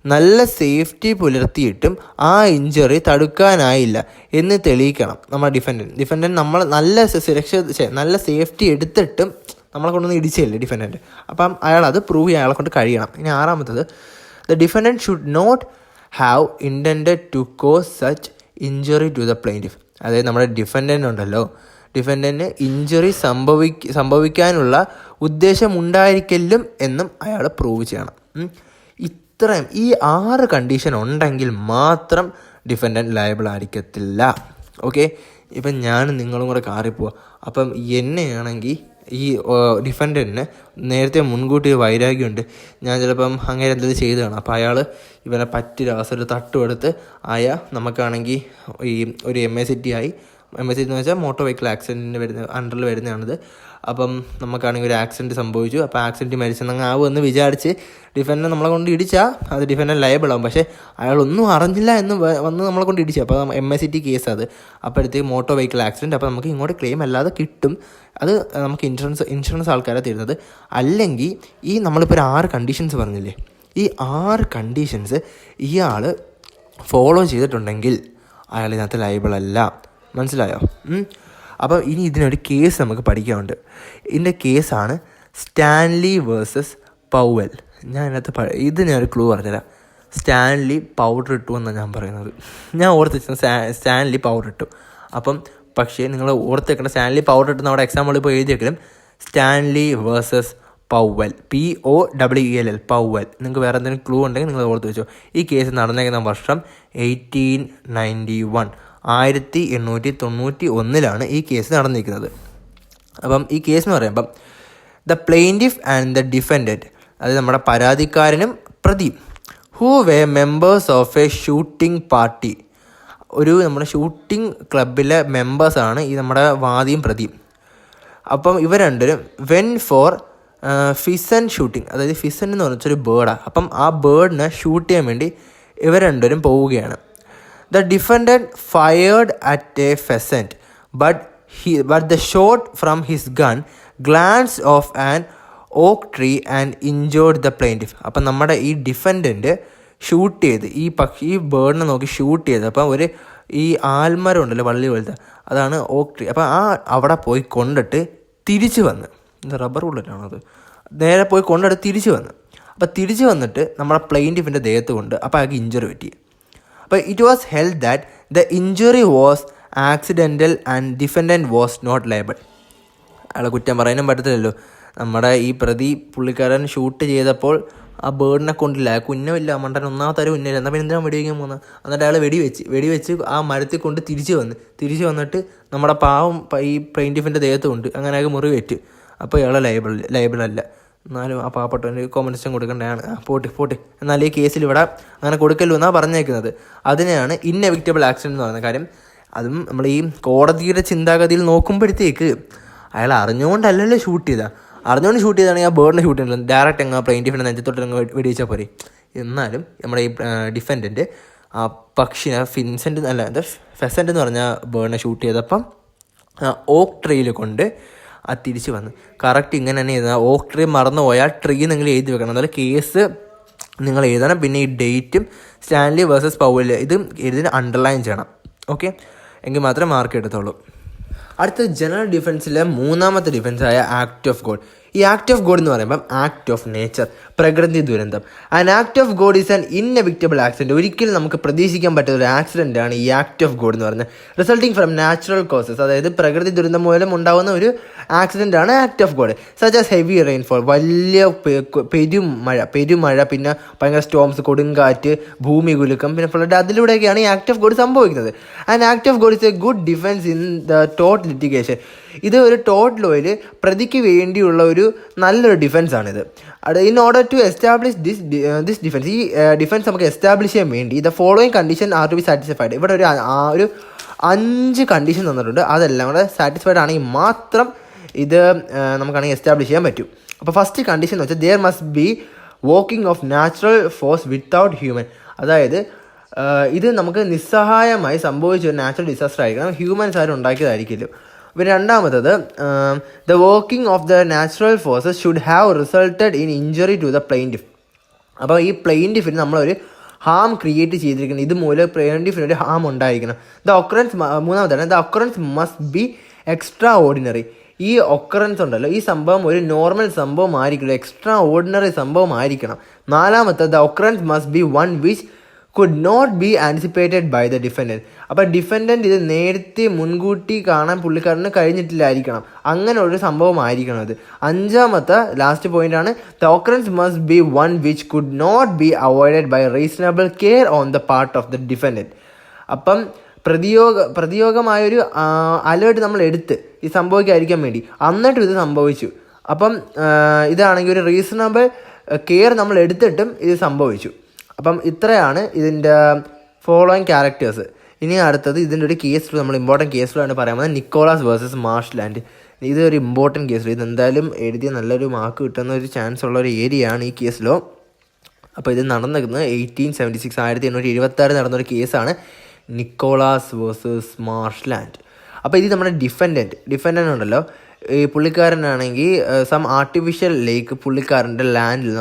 നല്ല സേഫ്റ്റി പുലർത്തിയിട്ടും ആ ഇഞ്ചുറി തടുക്കാനായില്ല എന്ന് തെളിയിക്കണം നമ്മുടെ ഡിഫൻഡൻറ്റ് നമ്മൾ നല്ല സേഫ്റ്റി എടുത്തിട്ടും നമ്മളെ കൊണ്ടൊന്ന് ഇടിച്ചല്ലേ ഡിഫൻഡൻറ്റ്. അപ്പം അയാൾ അത് പ്രൂവ് ചെയ്യാൻ അയാളെ കൊണ്ട് കഴിയണം. ഇനി ആറാമത്തത്, the defendant should not have intended to cause such injury to the plaintiff. അതായത് നമ്മുടെ ഡിഫൻഡൻ്റ് ഉണ്ടല്ലോ, ഡിഫൻഡൻറ്റിന് ഇഞ്ചുറി സംഭവിക്കാനുള്ള ഉദ്ദേശം ഉണ്ടായിരിക്കലും എന്നും അയാൾ പ്രൂവ് ചെയ്യണം. ഇത്രയും ഈ 6 കണ്ടീഷൻ ഉണ്ടെങ്കിൽ മാത്രം ഡിഫൻഡൻറ്റ് ലയബിൾ ആയിരിക്കത്തില്ല. ഓക്കെ, ഇപ്പം ഞാനും നിങ്ങളും കൂടെ കാറിൽ പോവാം. അപ്പം എന്നെയാണെങ്കിൽ ഈ ഡിഫൻഡൻറ്റിന് നേരത്തെ മുൻകൂട്ടി ഒരു വൈരാഗ്യമുണ്ട്, ഞാൻ ചിലപ്പം അങ്ങനെ എന്തെങ്കിലും ചെയ്ത് കാണാം. അപ്പോൾ അയാൾ ഇവനെ പറ്റിയ അവസരം തട്ടുമെടുത്ത് നമുക്കാണെങ്കിൽ ഈ ഒരു MACT എന്ന് വെച്ചാൽ മോട്ടോർ വെഹിക്കിൾ ആക്സിഡൻറ്റിന് അണ്ടറിൽ വരുന്നതാണിത്. അപ്പം നമുക്കാണെങ്കിൽ ഒരു ആക്സിഡൻറ്റ് സംഭവിച്ചു, അപ്പോൾ ആക്സിഡൻറ്റ് മരിച്ചെന്നങ്ങ് ആവുമെന്ന് വിചാരിച്ച് ഡിഫൻഡർ നമ്മളെ കൊണ്ട് ഇടിച്ചാൽ അത് ഡിഫൻഡർ ലയബിൾ ആവും. പക്ഷേ അയാളൊന്നും അറിഞ്ഞില്ല എന്ന് വന്ന് നമ്മളെ കൊണ്ട് ഇടിച്ചു, അപ്പോൾ MACT കേസ് അത്. അപ്പോഴത്തേക്ക് മോട്ടോർ വെഹിക്കിൾ ആക്സിഡൻറ്റ്, അപ്പോൾ നമുക്ക് ഇങ്ങോട്ട് ക്ലെയിം അല്ലാതെ കിട്ടും. അത് നമുക്ക് ഇൻഷുറൻസ് ആൾക്കാരെ തരുന്നത്. അല്ലെങ്കിൽ ഈ നമ്മളിപ്പോൾ ഒരു 6 കണ്ടീഷൻസ് പറഞ്ഞില്ലേ, ഈ 6 കണ്ടീഷൻസ് ഇയാൾ ഫോളോ ചെയ്തിട്ടുണ്ടെങ്കിൽ അയാൾ ഇതിനകത്ത് ലയബിൾ അല്ല. മനസ്സിലായോ? അപ്പോൾ ഇനി ഇതിനൊരു കേസ് നമുക്ക് പഠിക്കാനുണ്ട്. ഇതിൻ്റെ കേസാണ് സ്റ്റാൻലി വേഴ്സസ് പൗവൽ. ഞാൻ ഇതിനകത്ത് ഞാനൊരു ക്ലൂ പറഞ്ഞുതരാം. സ്റ്റാൻലി പൗഡർ ഇട്ടു എന്നാണ് ഞാൻ പറയുന്നത്. ഞാൻ ഓർത്ത് സ്റ്റാൻലി പൗഡർ ഇട്ടു. അപ്പം പക്ഷേ നിങ്ങൾ ഓർത്ത് വെക്കേണ്ട, സ്റ്റാൻലി പൗഡർ ഇട്ടെന്ന് അവിടെ എക്സാമ്പിൾ ഇപ്പോൾ എഴുതിയെങ്കിലും Stanley versus Powell, POWELL, Powell. നിങ്ങൾക്ക് വേറെ എന്തെങ്കിലും ക്ലൂ ഉണ്ടെങ്കിൽ നിങ്ങൾ ഓർത്ത് വെച്ചോ. ഈ കേസ് നടന്നേക്കുന്ന വർഷം 1891, 1891 ഈ കേസ് നടന്നിരിക്കുന്നത്. അപ്പം ഈ കേസ് എന്ന് പറയുമ്പം the plaintiff and the defendant, അതായത് നമ്മുടെ പരാതിക്കാരനും പ്രതിയും, who way members of A shooting party, നമ്മുടെ ഷൂട്ടിംഗ് ക്ലബിലെ മെമ്പേഴ്സാണ് ഈ നമ്മുടെ വാദിയും പ്രതിയും. അപ്പം ഇവർ രണ്ടുപേരും വെൻ ഫോർ ഫിസൻ ഷൂട്ടിംഗ്, അതായത് ഫിസൻ എന്ന് പറഞ്ഞൊരു ബേർഡാണ്. അപ്പം ആ ബേർഡിനെ ഷൂട്ട് ചെയ്യാൻ വേണ്ടി ഇവർ രണ്ടുപേരും പോവുകയാണ്. The defendant fired at a pheasant, but the shot from his gun glanced off an oak tree and injured the plaintiff. അപ്പം നമ്മുടെ ഈ ഡിഫൻഡൻറ്റ് ഷൂട്ട് ചെയ്ത് ഈ ബേർഡിനെ നോക്കി ഷൂട്ട് ചെയ്ത്, അപ്പം ഈ ആൽമരം ഉണ്ടല്ലോ, വള്ളി പോലത്തെ, അതാണ് ഓക്ക് ട്രീ. അപ്പം അവിടെ പോയി കൊണ്ടിട്ട് തിരിച്ച് വന്ന്, റബ്ബർ ബുള്ളറ്റാണത്, നേരെ പോയി കൊണ്ടിട്ട് തിരിച്ച് വന്ന്. അപ്പം തിരിച്ച് വന്നിട്ട് നമ്മുടെ പ്ലെയിൻറ്റിഫിൻ്റെ ദേഹത്ത് കൊണ്ട് അപ്പോൾ അയാൾക്ക് ഇഞ്ചുറി പറ്റി. അപ്പോൾ it was held that the injury was accidental and defendant was not liable. അയാളെ കുറ്റം പറയാനും പറ്റത്തില്ലല്ലോ. നമ്മുടെ ഈ പുള്ളിക്കാരൻ ഷൂട്ട് ചെയ്തപ്പോൾ ആ ബേർഡിനെ കൊണ്ടില്ല, കുഞ്ഞമില്ല, മണ്ടൻ ഒന്നാമത്തെ ഉന്നില്ല, എന്നാൽ പിന്നെ എന്തിനാണ് വെടിവെക്കാൻ പോകുന്നത്? എന്നിട്ട് അയാൾ വെടിവെച്ച് ആ മരത്തിൽ കൊണ്ട് തിരിച്ച് വന്നിട്ട് നമ്മുടെ പാവം ഈ പ്ലെയിൻറ്റിഫിൻ്റെ ദേഹത്ത് കൊണ്ട് അങ്ങനെയൊക്കെ മുറിവേറ്റ്. അപ്പോൾ ഇയാളെ ലയബിളല്ല. എന്നാലും ആ പാവപ്പെട്ടവന് കോമ്പൻസേഷൻ കൊടുക്കേണ്ടതാണ്. പോട്ടെ എന്നാൽ ഈ കേസിൽ ഇവിടെ അങ്ങനെ കൊടുക്കല്ലോ എന്നാണ് പറഞ്ഞേക്കുന്നത്. അതിനെയാണ് ഇന്നെവിക്റ്റബിൾ ആക്സിഡൻറ്റ് എന്ന് പറയുന്ന കാര്യം. അതും നമ്മൾ ഈ കോടതിയുടെ ചിന്താഗതിയിൽ നോക്കുമ്പോഴത്തേക്ക് അയാൾ അറിഞ്ഞുകൊണ്ടല്ലല്ലോ ഷൂട്ട് ചെയ്താൽ. അറിഞ്ഞുകൊണ്ട് ഷൂട്ട് ചെയ്താണെങ്കിൽ ആ ബേർഡിനെ ഷൂട്ട് ചെയ്യണം, ഡയറക്റ്റ് അങ്ങ് പ്ലെയിൻറ്റിഫിൻ്റെ നെഞ്ചത്തോട്ട് അങ്ങ് വെടിവെച്ചാൽ പോരെ. എന്നാലും നമ്മുടെ ഈ ഡിഫൻഡൻറ്റ് ആ പക്ഷിനെ ഫെസൻറ്റ് എന്ന് പറഞ്ഞ ബേർഡിനെ ഷൂട്ട് ചെയ്തപ്പം ഓക്ക് ട്രീയിൽ കൊണ്ട് തിരിച്ച് വന്ന് കറക്റ്റ് ഇങ്ങനെ തന്നെ എഴുതുക. ഓക്ക് ട്രീ മറന്നു പോയാൽ ട്രീ നിങ്ങൾ എഴുതി വെക്കണം. എന്നാലും കേസ് നിങ്ങൾ എഴുതണം. പിന്നെ ഈ ഡേറ്റും സ്റ്റാൻലി വേഴ്സസ് പൗവൽ ഇത് എഴുതി അണ്ടർലൈൻ ചെയ്യണം. ഓക്കെ, എങ്കിൽ മാത്രമേ മാർക്ക് എടുത്തോളൂ. അടുത്ത ജനറൽ ഡിഫൻസിലെ മൂന്നാമത്തെ ഡിഫൻസായ ആക്ട് ഓഫ് ഗോഡ്. ഈ ആക്ട് ഓഫ് ഗോഡ് എന്ന് പറയുമ്പം ആക്ട് ഓഫ് നേച്ചർ, പ്രകൃതി ദുരന്തം. And act of God is an inevitable accident. ഒരിക്കലും നമുക്ക് പ്രതീക്ഷിക്കാൻ പറ്റുന്ന ഒരു ആക്സിഡൻ്റ് ആണ് ഈ ആക്ട് ഓഫ് ഗോഡ് എന്ന് പറയുന്നത്. റിസൾട്ടിങ് ഫ്രം നാച്ചുറൽ കോസസ്, അതായത് പ്രകൃതി ദുരന്തം മൂലം ഉണ്ടാകുന്ന ഒരു ആക്സിഡൻ്റ് ആണ് act of God. Such as heavy rainfall, വലിയ പെരുമഴ, പിന്നെ ഭയങ്കര സ്റ്റോംസ്, കൊടുങ്കാറ്റ്, ഭൂമി കുലുക്കം, പിന്നെ ഫ്ലഡ്, അതിലൂടെയൊക്കെയാണ് ഈ ആക്ട് ഓഫ് ഗോഡ് സംഭവിക്കുന്നത്. And act of God is a good defence in the ടോട്ട് ലിറ്റിഗേഷൻ. ഇത് ഒരു ടോട്ട് ലോയിൽ പ്രതിക്ക് വേണ്ടിയുള്ള ഒരു നല്ലൊരു ഡിഫെൻസാണിത്. In order to establish this defence, ഈ ഡിഫെൻസ് നമുക്ക് എസ്റ്റാബ്ലിഷ് ചെയ്യാൻ വേണ്ടി the following condition are to be satisfied. ഇവിടെ ഒരു 5 കണ്ടീഷൻ തന്നിട്ടുണ്ട്. അതെല്ലാം കൂടെ സാറ്റിസ്ഫൈഡ് ആണെങ്കിൽ മാത്രം ഇത് നമുക്കാണെങ്കിൽ എസ്റ്റാബ്ലിഷ് ചെയ്യാൻ പറ്റും. അപ്പോൾ ഫസ്റ്റ് കണ്ടീഷൻ എന്ന് വെച്ചാൽ there must be working of natural force without human. അതായത് ഇത് നമുക്ക് നിസ്സഹായമായി സംഭവിച്ച ഒരു നാച്ചുറൽ ഡിസാസ്റ്റർ ആയിരിക്കണം, ഹ്യൂമൻസ് ആരും ഉണ്ടാക്കിയതായിരിക്കില്ല. പിന്നെ രണ്ടാമത്തത് the working of the natural forces should have resulted in injury to the plaintiff. അപ്പോൾ ഈ പ്ലെയിൻറ്റിഫിന് നമ്മളൊരു ഹാം ക്രിയേറ്റ് ചെയ്തിരിക്കണം, ഇതുമൂലം പ്ലെയിൻറ്റിഫിന് ഒരു ഹാം ഉണ്ടായിരിക്കണം. മൂന്നാമതാണ് the occurrence must be extraordinary. ഈ ഒക്കറൻസ് ഉണ്ടല്ലോ, ഈ സംഭവം ഒരു നോർമൽ സംഭവം ആയിരിക്കില്ല, എക്സ്ട്രാ ഓർഡിനറി സംഭവം ആയിരിക്കണം. നാലാമത്തെ the occurrence must be one which could not be anticipated by the defendant. അപ്പോൾ ഡിഫൻഡൻറ്റ് ഇത് നേരത്തെ മുൻകൂട്ടി കാണാൻ പുള്ളിക്കാരന് കഴിഞ്ഞിട്ടില്ലായിരിക്കണം, അങ്ങനെ ഒരു സംഭവം ആയിരിക്കണം അത്. അഞ്ചാമത്തെ ലാസ്റ്റ് പോയിൻ്റാണ് the occurrence must be one which could not be avoided by reasonable care on the part of the defendant. അപ്പം പ്രതിയോഗമായൊരു അലേർട്ട് നമ്മൾ എടുത്ത് ഇത് സംഭവിക്കാതിരിക്കാൻ വേണ്ടി, എന്നിട്ടും ഇത് സംഭവിച്ചു. അപ്പം ഇതാണെങ്കിൽ ഒരു റീസണബിൾ കെയർ നമ്മൾ എടുത്തിട്ടും ഇത് സംഭവിച്ചു. അപ്പം ഇത്രയാണ് ഇതിൻ്റെ ഫോളോയിങ് ക്യാരക്ടേഴ്സ്. ഇനി അടുത്തത് ഇതിൻ്റെ ഒരു കേസ്, നമ്മൾ ഇമ്പോർട്ടൻറ്റ് കേസിലാണ് പറയാൻ പോകുന്നത്, നിക്കോളാസ് വേഴ്സസ് മാർഷ്ലാൻഡ്. ഇതൊരു ഇമ്പോർട്ടൻറ്റ് കേസ്, ഇത് എന്തായാലും എഴുതിയ നല്ലൊരു മാർക്ക് കിട്ടുന്ന ഒരു ചാൻസ് ഉള്ള ഒരു ഏരിയയാണ് ഈ കേസിലോ. അപ്പോൾ ഇത് നടന്നിരിക്കുന്നത് 1876 1876 നടന്നൊരു കേസാണ്, നിക്കോളാസ് വേഴ്സസ് മാർഷ്ലാൻഡ്. അപ്പോൾ ഇത് നമ്മുടെ ഡിഫൻഡൻ്റ് ഉണ്ടല്ലോ, ഈ പുള്ളിക്കാരനാണെങ്കിൽ സം ആർട്ടിഫിഷ്യൽ ലേക്ക് പുള്ളിക്കാരൻ്റെ ലാൻഡിൽ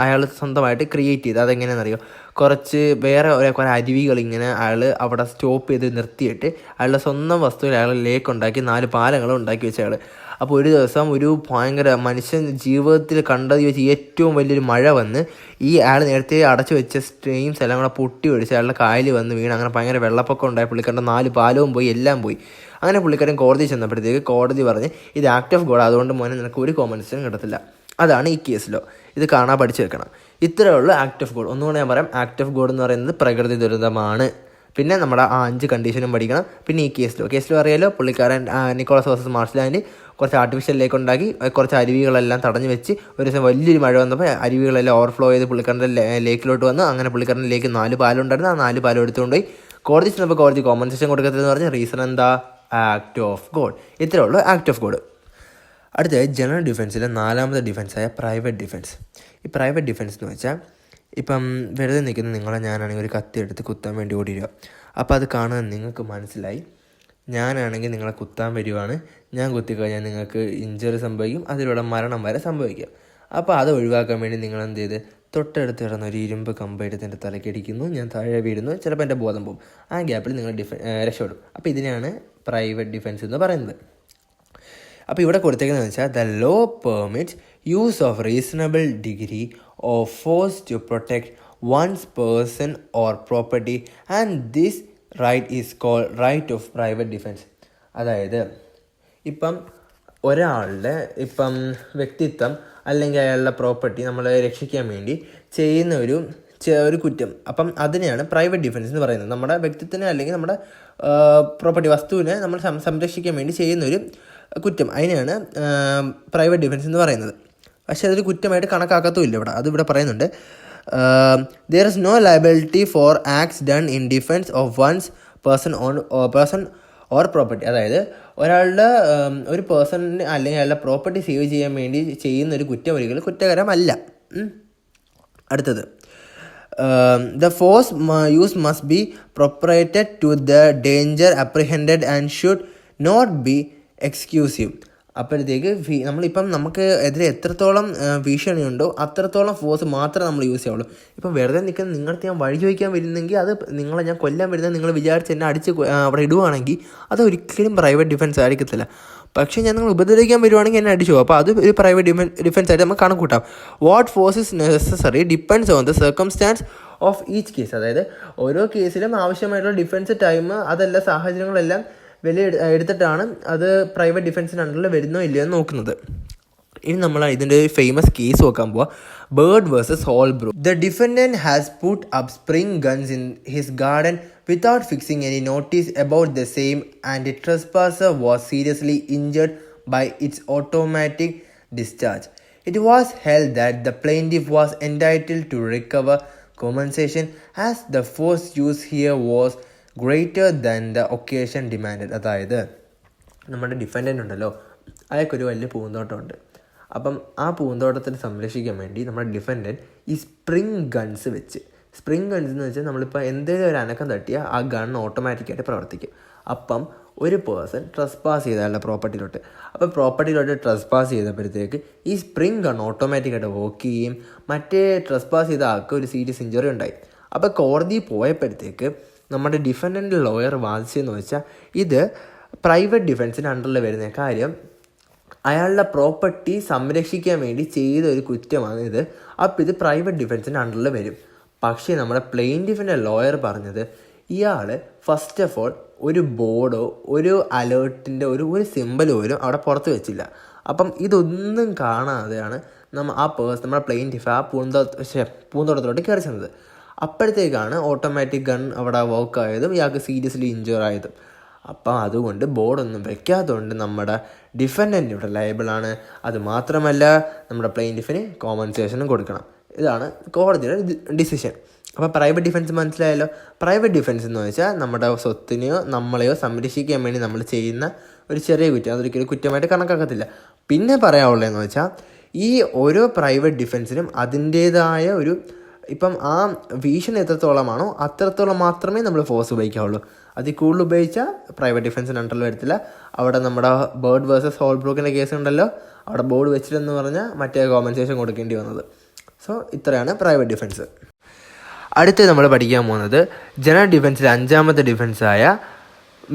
അയാൾ സ്വന്തമായിട്ട് ക്രിയേറ്റ് ചെയ്ത്. അതെങ്ങനെയാണെന്നറിയോ, കുറേ അരുവികൾ ഇങ്ങനെ അയാൾ അവിടെ സ്റ്റോപ്പ് ചെയ്ത് നിർത്തിയിട്ട് അയാളുടെ സ്വന്തം വസ്തുവിൽ അയാൾ ലേക്ക് ഉണ്ടാക്കി 4 പാലങ്ങളും ഉണ്ടാക്കി വെച്ച അയാൾ. അപ്പോൾ ഒരു ദിവസം ഒരു ഭയങ്കര മനുഷ്യൻ ജീവിതത്തിൽ കണ്ടത് വെച്ച് ഏറ്റവും വലിയൊരു മഴ വന്ന് ഈ അയാൾ നേരത്തെ അടച്ചു വെച്ച സ്ട്രീംസ് എല്ലാം കൂടെ പൊട്ടി ഒഴിച്ച് അയാളുടെ കായൽ വന്ന് വീണ്, അങ്ങനെ ഭയങ്കര വെള്ളപ്പൊക്കം ഉണ്ടായ പുള്ളിക്കാരൻ്റെ 4 പാലവും പോയി, എല്ലാം പോയി. അങ്ങനെ പുള്ളിക്കാരൻ കോടതി ചെന്നപ്പോഴത്തേക്ക് കോടതി പറഞ്ഞ് ഇത് ആക്ട് ഓഫ് ഗോഡ്, അതുകൊണ്ട് മോനെ നിനക്ക് ഒരു കോമ്പൻസേഷൻ കിട്ടത്തില്ല. അതാണ് ഈ കേസിലോ. ഇത് കാണാൻ പഠിച്ചു വെക്കണം. ഇത്രയേ ഉള്ളൂ ആക്ട് ഓഫ് ഗോഡ്. ഒന്നുകൂടെ ഞാൻ പറയാം, ആക്ട് ഓഫ് ഗോഡ് എന്ന് പറയുന്നത് പ്രകൃതി ദുരന്തമാണ്. പിന്നെ നമ്മുടെ 5 കണ്ടീഷനും പഠിക്കണം. പിന്നെ ഈ കേസിലോ അറിയാലോ, പുള്ളിക്കാരൻ നിക്കോളാസ് വേഴ്സസ് മാർഷ്ലാൻഡ് കുറച്ച് ആർട്ടിഫിഷ്യൽ ലേക്ക് ഉണ്ടാക്കി, കുറച്ച് അരുവികളെല്ലാം തടഞ്ഞു വെച്ച്, ഒരു ദിവസം വലിയൊരു മഴ വന്നപ്പോൾ അരുവികളെല്ലാം ഓവർഫ്ലോ ചെയ്ത് പുള്ളിക്കാരൻ്റെ ലേക്കിലോട്ട് വന്നു. അങ്ങനെ പുള്ളിക്കാരൻ്റെ ലേക്ക് 4 പാലം ഉണ്ടായിരുന്നു, ആ 4 പാലം എടുത്തുകൊണ്ടുപോയി കോടതി ചെന്നപ്പോൾ കോടതി കോമ്പൻസേഷൻ കൊടുക്കത്തില്ലെന്ന് പറഞ്ഞ് റീസൺ എന്താ, ആക്ട് ഓഫ് ഗോഡ്. ഇത്രയേ ഉള്ളൂ ആക്ട് ഓഫ് ഗോഡ്. അടുത്ത ജനറൽ ഡിഫെൻസിലെ 4ാമത്തെ ഡിഫെൻസായ പ്രൈവറ്റ് ഡിഫെൻസ്. ഈ പ്രൈവറ്റ് ഡിഫെൻസ് എന്ന് വെച്ചാൽ, ഇപ്പം വെറുതെ നിൽക്കുന്ന നിങ്ങളെ ഞാനാണെങ്കിൽ ഒരു കത്തി എടുത്ത് കുത്താൻ വേണ്ടി ഓടിയിടുക. അപ്പോൾ അത് കാണുക നിങ്ങൾക്ക് മനസ്സിലായി, ഞാനാണെങ്കിൽ നിങ്ങളെ കുത്താൻ വരുവാണ്, ഞാൻ കുത്തിക്കഴിഞ്ഞാൽ നിങ്ങൾക്ക് ഇഞ്ചറി സംഭവിക്കും, അതിലൂടെ മരണം വരെ സംഭവിക്കാം. അപ്പോൾ അത് ഒഴിവാക്കാൻ വേണ്ടി നിങ്ങൾ എന്ത് ചെയ്ത്, തൊട്ടടുത്ത് കിടന്ന ഒരു ഇരുമ്പ് കമ്പെടുത്ത് എൻ്റെ തലക്കടിക്കുന്നു, ഞാൻ താഴെ വീഴുന്നു, ചിലപ്പോൾ എൻ്റെ ബോധം പോകും. ആ ഗ്യാപ്പിൽ നിങ്ങൾ രക്ഷപ്പെടും. അപ്പോൾ ഇതിനെയാണ് പ്രൈവറ്റ് ഡിഫെൻസ് എന്ന് പറയുന്നത്. അപ്പോൾ ഇവിടെ കൊടുത്തേക്കുന്നതെന്ന് വെച്ചാൽ the law permits use of reasonable degree of force to protect one's person or property and this right is called right of private defence. അതായത് ഇപ്പം ഒരാളുടെ വ്യക്തിത്വം അല്ലെങ്കിൽ അയാളുടെ പ്രോപ്പർട്ടി നമ്മളെ രക്ഷിക്കാൻ വേണ്ടി ചെയ്യുന്ന ഒരു കുറ്റം, അപ്പം അതിനെയാണ് പ്രൈവറ്റ് ഡിഫെൻസ് എന്ന് പറയുന്നത്. നമ്മുടെ വ്യക്തിത്വത്തിനെ അല്ലെങ്കിൽ നമ്മുടെ പ്രോപ്പർട്ടി വസ്തുവിനെ നമ്മൾ സംരക്ഷിക്കാൻ വേണ്ടി ചെയ്യുന്നൊരു കുറ്റം, അതിനെയാണ് പ്രൈവറ്റ് ഡിഫെൻസ് എന്ന് പറയുന്നത്. പക്ഷേ അതൊരു കുറ്റമായിട്ട് കണക്കാക്കത്തുമില്ല ഇവിടെ, അതിവിടെ പറയുന്നുണ്ട്. There is no liability for acts done in defence of one's person or property. അതായത് ഒരാളുടെ ഒരു പേഴ്സണിന് അല്ലെങ്കിൽ അയാളുടെ പ്രോപ്പർട്ടി സേവ് ചെയ്യാൻ വേണ്ടി ചെയ്യുന്നൊരു കുറ്റം ഒരിക്കലും കുറ്റകരമല്ല. അടുത്തത് the force used must be proportionate to the danger apprehended and should not be excessive. അപ്പോഴത്തേക്ക് നമ്മളിപ്പം നമുക്ക് എതിരെ എത്രത്തോളം ഭീഷണിയുണ്ടോ അത്രത്തോളം ഫോഴ്സ് മാത്രമേ നമ്മൾ യൂസ് ചെയ്യുള്ളൂ. ഇപ്പം വെറുതെ നിൽക്കുന്ന നിങ്ങളുടെ ഞാൻ വഴി ചോദിക്കാൻ വരുന്നെങ്കിൽ, അത് നിങ്ങളെ ഞാൻ കൊല്ലാൻ വരുന്നത് നിങ്ങൾ വിചാരിച്ച് എന്നെ അടിച്ച് അവിടെ ഇടുവാണെങ്കിൽ അത് ഒരിക്കലും പ്രൈവറ്റ് ഡിഫെൻസ് ആയിരിക്കത്തില്ല. പക്ഷേ ഞാൻ നിങ്ങൾ ഉപദ്രവിക്കാൻ വരുവാണെങ്കിൽ എന്നെ അടിച്ചു പോകും. അപ്പോൾ അത് ഒരു പ്രൈവറ്റ് ഡിഫെൻസ് ആയിട്ട് നമുക്ക് കണക്കൂട്ടാം. What force is necessary depends on the circumstances of each case. അതായത് ഓരോ കേസിലും ആവശ്യമായിട്ടുള്ള ഡിഫെൻസ് ടൈം, അതെല്ലാം സാഹചര്യങ്ങളെല്ലാം വില എടുത്തിട്ടാണ് അത് പ്രൈവറ്റ് ഡിഫൻസിന് അണ്ടറിൽ വരുന്നോ ഇല്ലയോ എന്ന് നോക്കുന്നത്. ഇനി നമ്മൾ ഇതിൻ്റെ ഒരു ഫേമസ് കേസ് നോക്കാൻ പോവാ, Bird versus Holbrook. The defendant has put up spring guns in his garden without fixing any notice about the same, and a trespasser was seriously injured by its automatic discharge. It was held that the plaintiff was entitled to recover compensation as the force used here was greater than the occasion demanded. അതായത് നമ്മുടെ defendant ഉണ്ടല്ലോ, അയാൾക്കൊരു വലിയ പൂന്തോട്ടമുണ്ട്. അപ്പം ആ പൂന്തോട്ടത്തിൽ സംരക്ഷിക്കാൻ വേണ്ടി നമ്മുടെ ഡിഫൻഡൻറ്റ് ഈ സ്പ്രിംഗ് ഗൺസ് വെച്ച്, സ്പ്രിംഗ് ഗൺസ് എന്ന് വെച്ചാൽ നമ്മളിപ്പോൾ എന്തെങ്കിലും ഒരു അനക്കം തട്ടിയാൽ ആ ഗൺ ഓട്ടോമാറ്റിക്കായിട്ട് പ്രവർത്തിക്കും. അപ്പം ഒരു പേഴ്സൺ ട്രസ്പാസ് ചെയ്ത അയാളുടെ പ്രോപ്പർട്ടിയിലോട്ട്, അപ്പം പ്രോപ്പർട്ടിയിലോട്ട് ട്രസ്പാസ് ചെയ്തപ്പോഴത്തേക്ക് ഈ സ്പ്രിംഗ് ഗൺ ഓട്ടോമാറ്റിക്കായിട്ട് വർക്ക് ചെയ്യുകയും മറ്റേ ട്രസ്പാസ് ചെയ്ത ആൾക്ക് ഒരു സീരിയസ് ഇഞ്ചുറി ഉണ്ടായി. അപ്പോൾ കോടതി പോയപ്പോഴത്തേക്ക് നമ്മുടെ ഡിഫൻഡൻ്റ് ലോയർ വാദിച്ചതെന്ന് വെച്ചാൽ ഇത് പ്രൈവറ്റ് ഡിഫൻസിന് അണ്ടറിൽ വരുന്ന കാര്യം അയാളുടെ പ്രോപ്പർട്ടി സംരക്ഷിക്കാൻ വേണ്ടി ചെയ്ത ഒരു കുറ്റമാണ് ഇത്. അപ്പോൾ ഇത് പ്രൈവറ്റ് ഡിഫൻസിൻ്റെ അണ്ടറിൽ വരും. പക്ഷേ നമ്മുടെ പ്ലെയിൻറ്റിഫിൻ്റെ ലോയർ പറഞ്ഞത് ഇയാൾ ഫസ്റ്റ് ഓഫ് ഓൾ ഒരു ബോർഡോ ഒരു അലേർട്ടിൻ്റെ ഒരു സിമ്പൽ പോലും അവിടെ പുറത്ത് വെച്ചില്ല. അപ്പം ഇതൊന്നും കാണാതെയാണ് നമ്മുടെ പ്ലെയിൻറ്റിഫ് ആ പൂന്തോട്ടത്തിലോട്ട് കയറി ചെന്നത്. അപ്പോഴത്തേക്കാണ് ഓട്ടോമാറ്റിക് ഗൺ അവിടെ വർക്ക് ആയതും ഇയാൾക്ക് സീരിയസ്ലി ഇഞ്ചുർ ആയതും. അപ്പം അതുകൊണ്ട് ബോർഡൊന്നും വെക്കാത്തതുകൊണ്ട് നമ്മുടെ ഡിഫൻഡൻ്റ് ഇവിടെ ലയബിളാണ്. അത് മാത്രമല്ല നമ്മുടെ പ്ലെയിൻറ്റിഫിന് കോമ്പൻസേഷനും കൊടുക്കണം. ഇതാണ് കോടതിയുടെ ഡിസിഷൻ. അപ്പോൾ പ്രൈവറ്റ് ഡിഫൻസ് മനസ്സിലായല്ലോ. പ്രൈവറ്റ് ഡിഫൻസ് എന്ന് വെച്ചാൽ നമ്മുടെ സ്വത്തിനെയോ നമ്മളെയോ സംരക്ഷിക്കാൻ വേണ്ടി നമ്മൾ ചെയ്യുന്ന ഒരു ചെറിയ കുറ്റം, അതൊരിക്കലും കുറ്റമായിട്ട് കണക്കാക്കത്തില്ല. പിന്നെ പറയാനുള്ളതെന്ന് വെച്ചാൽ ഈ ഓരോ പ്രൈവറ്റ് ഡിഫൻസിനും അതിൻ്റേതായ ഒരു, ഇപ്പം ആ ഭീഷണി എത്രത്തോളമാണോ അത്രത്തോളം മാത്രമേ നമ്മൾ ഫോഴ്സ് ഉപയോഗിക്കാവുള്ളൂ. അതിൽ കൂടുതൽ ഉപയോഗിച്ചാൽ പ്രൈവറ്റ് ഡിഫൻസിന് അണ്ടറിൽ വരത്തില്ല. അവിടെ നമ്മുടെ ബേർഡ് വേഴ്സസ് ഹോൾബ്രൂക്കിൻ്റെ കേസ് ഉണ്ടല്ലോ, അവിടെ ബോർഡ് വെച്ചിട്ടെന്ന് പറഞ്ഞാൽ മറ്റേ കോമ്പൻസേഷൻ കൊടുക്കേണ്ടി വന്നത്. സോ ഇത്രയാണ് പ്രൈവറ്റ് ഡിഫൻസ്. അടുത്ത് നമ്മൾ പഠിക്കാൻ പോകുന്നത് ജനറൽ ഡിഫൻസിലെ 5ാമത്തെ ഡിഫൻസായ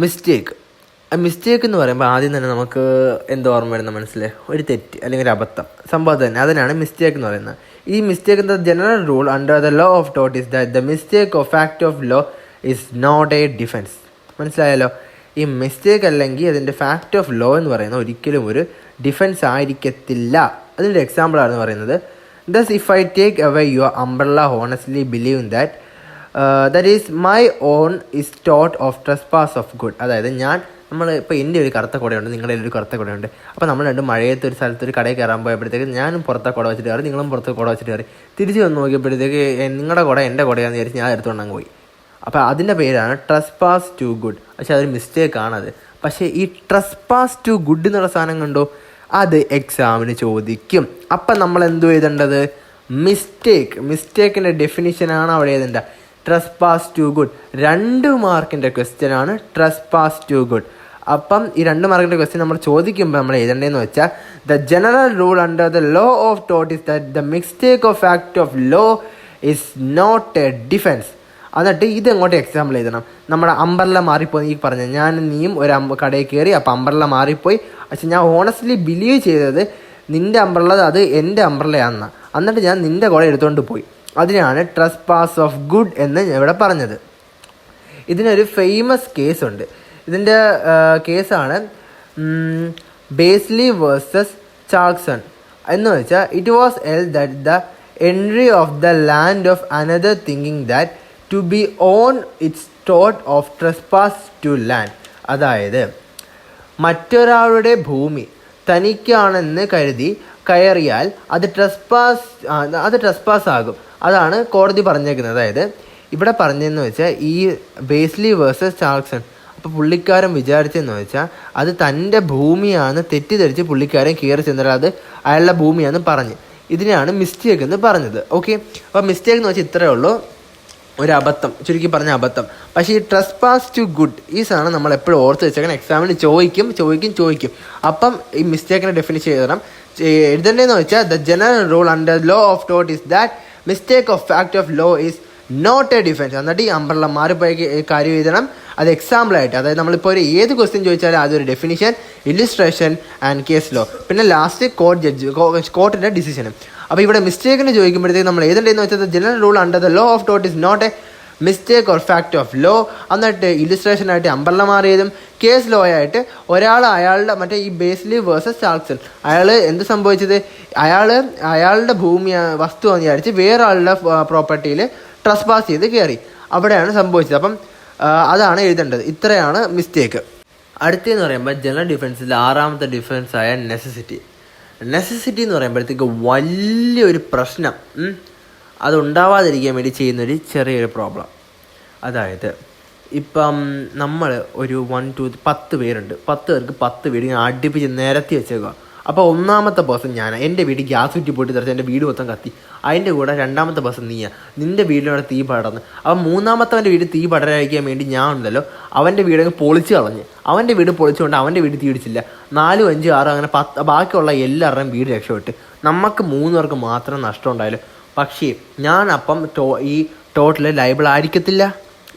മിസ്റ്റേക്ക്. മിസ്റ്റേക്ക് എന്ന് പറയുമ്പോൾ ആദ്യം തന്നെ നമുക്ക് എന്താ ഓർമ്മ വരുന്ന മനസ്സിൽ ഒരു തെറ്റ് അല്ലെങ്കിൽ ഒരു അബദ്ധം സംഭവം തന്നെ, അതിനാണ് മിസ്റ്റേക്ക് എന്ന് പറയുന്നത്. ഈ മിസ്റ്റേക്ക് എന്ന general rule under the law of ടോട്ട് is that the mistake of act of law is not a defence. മനസ്സിലായല്ലോ. ഈ മിസ്റ്റേക്ക് അല്ലെങ്കിൽ അതിൻ്റെ ഫാക്ട് ഓഫ് ലോ എന്ന് പറയുന്നത് ഒരിക്കലും ഒരു ഡിഫൻസ് ആയിരിക്കത്തില്ല. അതിൻ്റെ എക്സാമ്പിളാണെന്ന് പറയുന്നത്, thus if I take away your umbrella honestly believing that that is my own is taught of trespass of good. അതായത് നമ്മൾ ഇപ്പോൾ എൻ്റെ ഒരു കറുത്ത കുടയുണ്ട്, നിങ്ങളുടെ ഒരു കറുത്ത കുടയുണ്ട്. അപ്പോൾ നമ്മൾ രണ്ടും മഴയത്ത് ഒരു സ്ഥലത്ത് ഒരു കടയിൽ കയറാൻ പോയപ്പോഴത്തേക്ക് ഞാനും പുറത്തെ കുട വെച്ചിട്ട് കയറി, നിങ്ങളും പുറത്ത് കുട വെച്ചിട്ട് കയറി. തിരിച്ച് വന്ന് നോക്കിയപ്പോഴത്തേക്ക് നിങ്ങളുടെ കുട എൻ്റെ കുടയാണെന്ന് വിചാരിച്ച് ഞാൻ എടുത്തുകൊണ്ടങ്ങ് പോയി. അപ്പോൾ അതിൻ്റെ പേരാണ് ട്രസ്പാസ് ടു ഗുഡ്. പക്ഷേ അതൊരു മിസ്റ്റേക്കാണത്. പക്ഷേ ഈ ട്രസ്പാസ് ടു ഗുഡ് എന്നുള്ള സാധനം കണ്ടോ, അത് എക്സാമിന് ചോദിക്കും. അപ്പം നമ്മൾ എന്തു എഴുതേണ്ടത്? മിസ്റ്റേക്കിൻ്റെ ഡെഫിനിഷനാണ് അവിടെ എഴുതേണ്ടത്. ട്രസ്പാസ് ടു ഗുഡ് 2 മാർക്കിൻ്റെ ക്വസ്റ്റ്യനാണ് ട്രസ്പാസ് ടു ഗുഡ്. അപ്പം ഈ 2 മാർക്കിൻ്റെ ക്വസ്റ്റ്യൻ നമ്മൾ ചോദിക്കുമ്പോൾ നമ്മൾ എഴുതേണ്ടതെന്ന് വെച്ചാൽ the general rule under the law of ടോട്ട് is that the mistake of act of law is not a defence. എന്നിട്ട് ഇത് എങ്ങോട്ട് എക്സാമ്പിൾ എഴുതണം. നമ്മുടെ അംബ്രല്ല മാറിപ്പോയി. ഈ പറഞ്ഞ ഞാൻ നീയും ഒരു കടയിൽ കയറി, അപ്പം അംബ്രല്ല മാറിപ്പോയി. പക്ഷെ ഞാൻ ഓണസ്റ്റ്ലി ബിലീവ് ചെയ്തത് നിൻ്റെ അംബ്രല്ല അത് എൻ്റെ അംബ്രല്ലയാണെന്ന്. എന്നിട്ട് ഞാൻ നിൻ്റെ കുട എടുത്തുകൊണ്ട് പോയി. അതിനാണ് ട്രസ്പാസ് ഓഫ് ഗുഡ് എന്ന് ഇവിടെ പറഞ്ഞത്. ഇതിനൊരു ഫേമസ് കേസുണ്ട്. ഇതിൻ്റെ കേസാണ് ബേസ്ലി വേഴ്സസ് ചാൾസൺ. എന്ന് വെച്ചാൽ it was held that the entry of the land of another thinking that to be on its thought of trespass to land. അതായത് മറ്റൊരാളുടെ ഭൂമി തനിക്കാണെന്ന് കരുതി കയറിയാൽ അത് ട്രസ്പാസ് ആകും. അതാണ് കോടതി പറഞ്ഞേക്കുന്നത്. അതായത് ഇവിടെ പറഞ്ഞതെന്ന് വെച്ചാൽ ഈ ബേസ്ലി വേഴ്സസ് ചാൾസൺ, അപ്പോൾ പുള്ളിക്കാരൻ വിചാരിച്ചതെന്ന് വെച്ചാൽ അത് തൻ്റെ ഭൂമിയാണ് തെറ്റിദ്ധരിച്ച് പുള്ളിക്കാരൻ കയറി ചെന്നാൽ അത് അയാളുടെ ഭൂമിയാണെന്ന് പറഞ്ഞ് ഇതിനെയാണ് മിസ്റ്റേക്ക് എന്ന് പറഞ്ഞത്. ഓക്കെ, അപ്പോൾ മിസ്റ്റേക്ക് എന്ന് വെച്ചാൽ ഇത്രയേ ഉള്ളൂ, ഒരു അബദ്ധം, ചുരുക്കി പറഞ്ഞ അബദ്ധം. പക്ഷേ ഈ ട്രസ്പാസ് ടു ഗുഡ് ഈ സാധനം നമ്മൾ എപ്പോഴും ഓർത്ത് വെച്ചേക്കണം. എക്സാമിന് ചോദിക്കും. അപ്പം ഈ മിസ്റ്റേക്കിനെ ഡെഫിനിഷൻ എഴുതേണ്ടതെന്ന് വെച്ചാൽ the general rule under law of ടോട്ട് is that mistake of fact of law is not a defence. എന്നിട്ട് ഈ അംബ്രല്ല മാറിപ്പോയ കാര്യം എഴുതണം. അത് എക്സാമ്പിളായിട്ട്, അതായത് നമ്മളിപ്പോൾ ഒരു ഏത് ക്വസ്റ്റ്യൻ ചോദിച്ചാലും അതൊരു definition, illustration and case law, പിന്നെ ലാസ്റ്റ് കോർട്ടിൻ്റെ ഡിസിഷനും. അപ്പോൾ ഇവിടെ മിസ്റ്റേക്കിന് ചോദിക്കുമ്പോഴത്തേക്ക് നമ്മൾ എഴുതേണ്ടതെന്ന് വെച്ചാൽ general rule under the law of ടോട്ട് is not a mistake or fact of law, എന്നിട്ട് ഇല്ലുസ്ട്രേഷനായിട്ട് അംബ്രല്ല മാറിയതും കേസ് ലോ ആയിട്ട് ഒരാൾ അയാളുടെ മറ്റേ ഈ ബേസ്ലി വേഴ്സസ് ചാൾസൺ, അയാൾ എന്ത് സംഭവിച്ചത്, അയാളുടെ ഭൂമി വസ്തു എന്ന് വിചാരിച്ച് വേറെ ആളുടെ പ്രോപ്പർട്ടിയിൽ ട്രസ്പാസ് ചെയ്ത് കയറി, അവിടെയാണ് സംഭവിച്ചത്. അപ്പം അതാണ് എഴുതേണ്ടത്. ഇത്രയാണ് മിസ്റ്റേക്ക്. അടുത്തെന്ന് പറയുമ്പോൾ ജനറൽ ഡിഫൻസിൽ 6ാമത്തെ ഡിഫൻസായ നെസസിറ്റി എന്ന് പറയുമ്പോഴത്തേക്ക് വലിയൊരു പ്രശ്നം, അതുണ്ടാവാതിരിക്കാൻ വേണ്ടി ചെയ്യുന്നൊരു ചെറിയൊരു പ്രോബ്ലം. അതായത് ഇപ്പം നമ്മൾ ഒരു 1 2 10 പേരുണ്ട്, 10 പേർക്ക് 10 വീട് ഇങ്ങനെ അടുപ്പിച്ച് നിരത്തി വെച്ചേക്കുക. അപ്പോൾ ഒന്നാമത്തെ പേഴ്സൺ ഞാൻ, എൻ്റെ വീട് ഗ്യാസ് കുറ്റി പൊട്ടി തെറിച്ച് എൻ്റെ വീട് മൊത്തം കത്തി. അതിൻ്റെ കൂടെ രണ്ടാമത്തെ പേഴ്സൺ നീയാ, നിൻ്റെ വീടിനോട് തീ പടർന്ന്. അപ്പം മൂന്നാമത്തവൻ്റെ വീട് തീ പടരാതിരിക്കാൻ വേണ്ടി ഞാൻ ഉണ്ടല്ലോ അവൻ്റെ വീടങ്ങ് പൊളിച്ച് കളഞ്ഞ്, അവൻ്റെ വീട് പൊളിച്ചുകൊണ്ട് അവൻ്റെ വീട് തീ പിടിച്ചില്ല. 4 5 6 അങ്ങനെ 10 ബാക്കിയുള്ള എല്ലാവരുടെയും വീട് രക്ഷപ്പെട്ട് നമുക്ക് 3 പേർക്ക് മാത്രം നഷ്ടം ഉണ്ടായാലും. പക്ഷേ ഞാൻ അപ്പം ഈ ടോട്ടൽ ലയബിൾ ആയിരിക്കത്തില്ല,